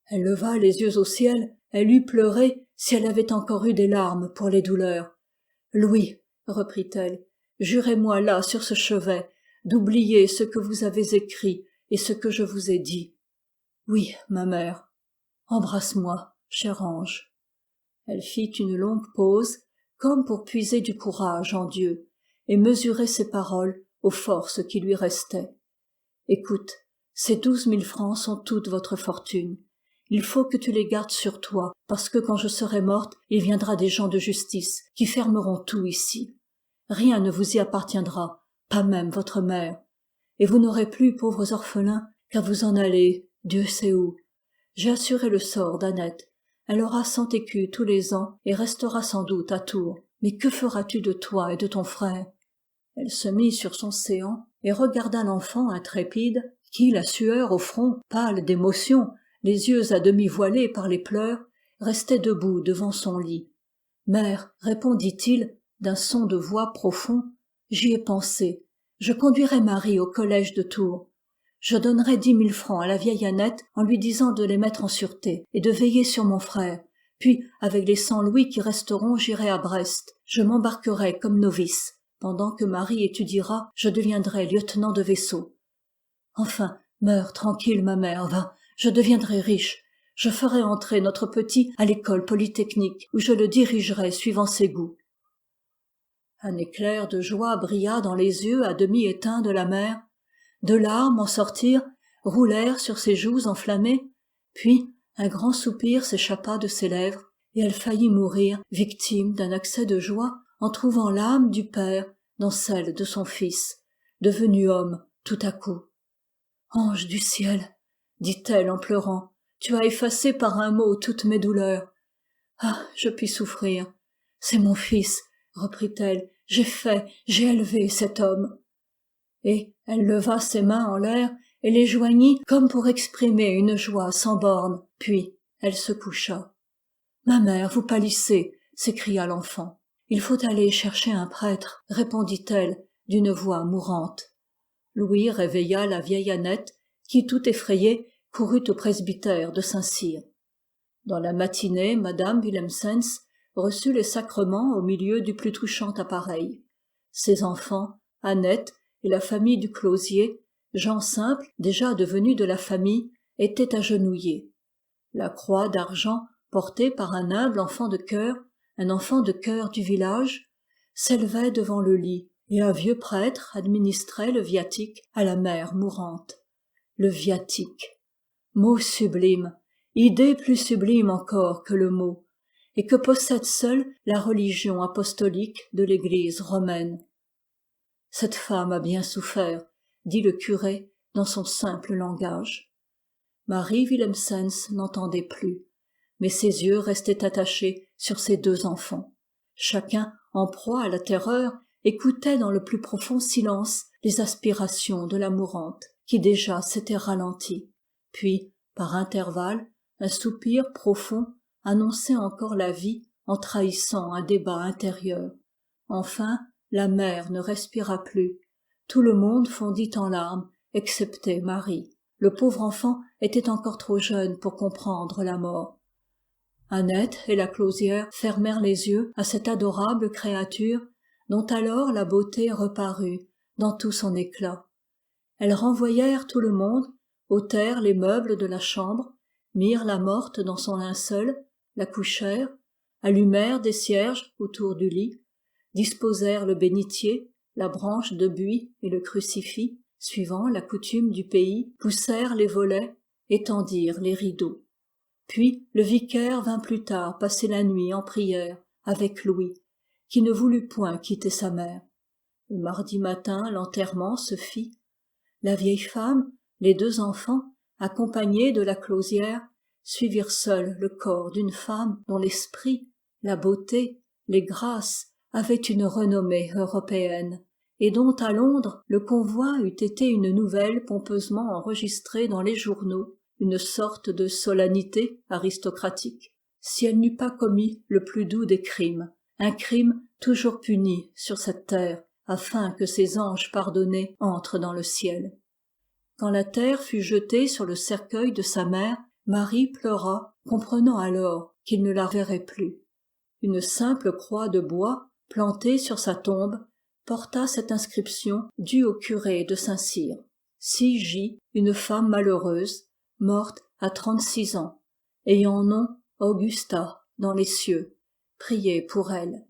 Elle leva les yeux au ciel, elle eût pleuré si elle avait encore eu des larmes pour les douleurs. Louis, reprit-elle, jurez-moi là sur ce chevet d'oublier ce que vous avez écrit et ce que je vous ai dit. Oui, ma mère. Embrasse-moi, cher ange. Elle fit une longue pause, comme pour puiser du courage en Dieu, et mesurer ses paroles aux forces qui lui restaient. Écoute, ces 12 000 francs sont toute votre fortune. il faut que tu les gardes sur toi, parce que quand je serai morte, il viendra des gens de justice qui fermeront tout ici. Rien ne vous y appartiendra, pas même votre mère. Et vous n'aurez plus, pauvres orphelins, qu'à vous en aller, Dieu sait où. J'ai assuré le sort d'Annette. Elle aura 100 écus tous les ans et restera sans doute à Tours. Mais que feras-tu de toi et de ton frère? Elle se mit sur son séant et regarda l'enfant intrépide qui, la sueur au front, pâle d'émotion, les yeux à demi voilés par les pleurs, restait debout devant son lit. « Mère, répondit-il d'un son de voix profond, j'y ai pensé. Je conduirai Marie au collège de Tours. Je donnerai 10 000 francs à la vieille Annette en lui disant de les mettre en sûreté et de veiller sur mon frère. Puis, avec les 100 louis qui resteront, j'irai à Brest. Je m'embarquerai comme novice. Pendant que Marie étudiera, je deviendrai lieutenant de vaisseau. Enfin, meurs tranquille, ma mère, va. Je deviendrai riche. Je ferai entrer notre petit à l'école polytechnique, où je le dirigerai suivant ses goûts. » Un éclair de joie brilla dans les yeux à demi éteints de la mère. 2 larmes en sortirent, roulèrent sur ses joues enflammées, puis un grand soupir s'échappa de ses lèvres, et elle faillit mourir, victime d'un accès de joie, en trouvant l'âme du père dans celle de son fils, devenu homme tout à coup. « Ange du ciel, dit-elle en pleurant, tu as effacé par un mot toutes mes douleurs. Ah, je puis souffrir. C'est mon fils, reprit-elle, j'ai élevé cet homme. » Et elle leva ses mains en l'air et les joignit comme pour exprimer une joie sans bornes, puis elle se coucha. « Ma mère, vous pâlissez, s'écria l'enfant. « Il faut aller chercher un prêtre, répondit-elle d'une voix mourante. Louis réveilla la vieille Annette, qui, tout effrayée, courut au presbytère de Saint-Cyr. Dans la matinée, madame Willemsens reçut les sacrements au milieu du plus touchant appareil. Ses enfants, Annette et la famille du closier, gens simples, déjà devenus de la famille, étaient agenouillés. La croix d'argent, portée par un humble enfant de chœur du village, s'élevait devant le lit, et un vieux prêtre administrait le viatique à la mère mourante. Le viatique. Mot sublime, idée plus sublime encore que le mot, et que possède seule la religion apostolique de l'Église romaine. Cette femme a bien souffert, dit le curé dans son simple langage. Marie Willemsens n'entendait plus, mais ses yeux restaient attachés sur ses 2 enfants. Chacun, en proie à la terreur, écoutait dans le plus profond silence les aspirations de la mourante, qui déjà s'était ralentie. Puis, par intervalles, un soupir profond annonçait encore la vie en trahissant un débat intérieur. Enfin, la mère ne respira plus. Tout le monde fondit en larmes, excepté Marie. Le pauvre enfant était encore trop jeune pour comprendre la mort. Annette et la closière fermèrent les yeux à cette adorable créature dont alors la beauté reparut dans tout son éclat. Elles renvoyèrent tout le monde, ôtèrent les meubles de la chambre, mirent la morte dans son linceul, la couchèrent, allumèrent des cierges autour du lit, disposèrent le bénitier, la branche de buis et le crucifix, suivant la coutume du pays, poussèrent les volets, étendirent les rideaux. Puis le vicaire vint plus tard passer la nuit en prière avec Louis, qui ne voulut point quitter sa mère. Le mardi matin, l'enterrement se fit. La vieille femme, les 2 enfants, accompagnés de la closière, suivirent seuls le corps d'une femme dont l'esprit, la beauté, les grâces avaient une renommée européenne, et dont à Londres le convoi eût été une nouvelle pompeusement enregistrée dans les journaux, une sorte de solennité aristocratique, si elle n'eût pas commis le plus doux des crimes, un crime toujours puni sur cette terre, afin que ses anges pardonnés entrent dans le ciel. Quand la terre fut jetée sur le cercueil de sa mère, Marie pleura, comprenant alors qu'il ne la verrait plus. Une simple croix de bois, plantée sur sa tombe, porta cette inscription due au curé de Saint-Cyr. Si J, une femme malheureuse, morte à 36 ans, ayant nom Augusta dans les cieux. Priez pour elle.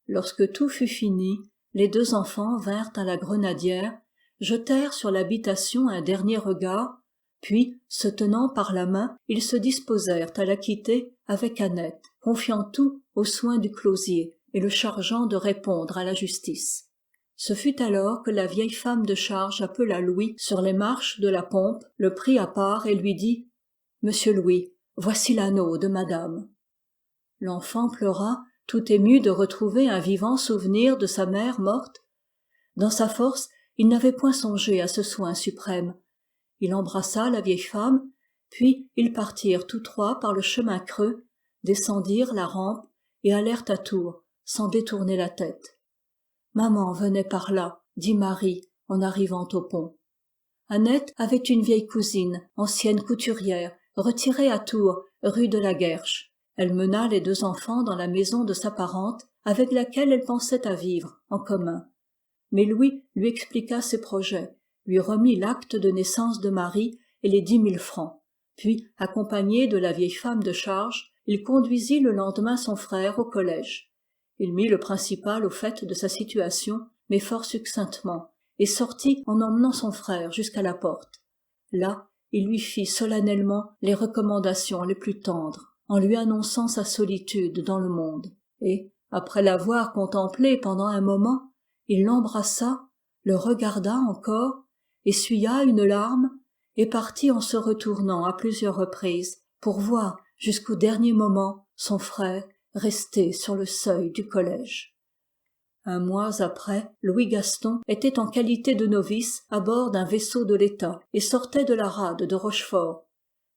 Lorsque tout fut fini, les 2 enfants vinrent à la grenadière, jetèrent sur l'habitation un dernier regard, Puis, se tenant par la main, ils se disposèrent à la quitter avec Annette, confiant tout aux soins du closier et le chargeant de répondre à la justice. Ce fut alors que la vieille femme de charge appela Louis sur les marches de la pompe, le prit à part et lui dit « Monsieur Louis, voici l'anneau de madame. » L'enfant pleura, tout ému de retrouver un vivant souvenir de sa mère morte. Dans sa force, il n'avait point songé à ce soin suprême. Il embrassa la vieille femme, puis ils partirent tous trois par le chemin creux, descendirent la rampe et allèrent à Tours, sans détourner la tête. « Maman venait par là, » dit Marie, en arrivant au pont. Annette avait une vieille cousine, ancienne couturière, retirée à Tours, rue de la Guerche. Elle mena les 2 enfants dans la maison de sa parente, avec laquelle elle pensait à vivre en commun. Mais Louis lui expliqua ses projets, lui remit l'acte de naissance de Marie et les 10 000 francs. Puis, accompagné de la vieille femme de charge, il conduisit le lendemain son frère au collège. Il mit le principal au fait de sa situation, mais fort succinctement, et sortit en emmenant son frère jusqu'à la porte. Là, il lui fit solennellement les recommandations les plus tendres, en lui annonçant sa solitude dans le monde. Et, après l'avoir contemplé pendant un moment, il l'embrassa, le regarda encore, essuya une larme, et partit en se retournant à plusieurs reprises pour voir jusqu'au dernier moment son frère resté sur le seuil du collège. Un mois après, Louis Gaston était en qualité de novice à bord d'un vaisseau de l'État et sortait de la rade de Rochefort.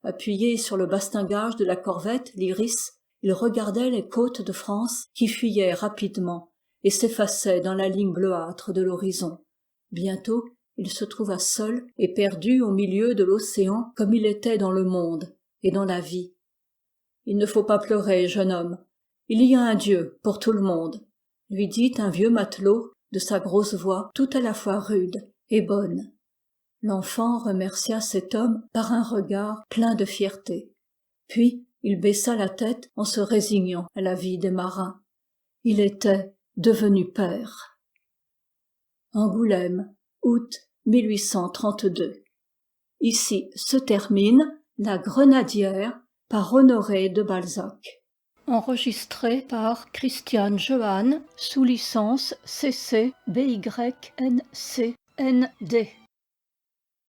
Appuyé sur le bastingage de la corvette l'Iris, il regardait les côtes de France qui fuyaient rapidement et s'effaçaient dans la ligne bleuâtre de l'horizon. Bientôt, il se trouva seul et perdu au milieu de l'océan comme il était dans le monde et dans la vie. « Il ne faut pas pleurer, jeune homme. Il y a un Dieu pour tout le monde, » lui dit un vieux matelot de sa grosse voix tout à la fois rude et bonne. L'enfant remercia cet homme par un regard plein de fierté. Puis il baissa la tête en se résignant à la vie des marins. Il était devenu père. Angoulême, août 1832. Ici se termine La Grenadière par Honoré de Balzac. Enregistré par Christiane Johanne sous licence CC BY NC ND.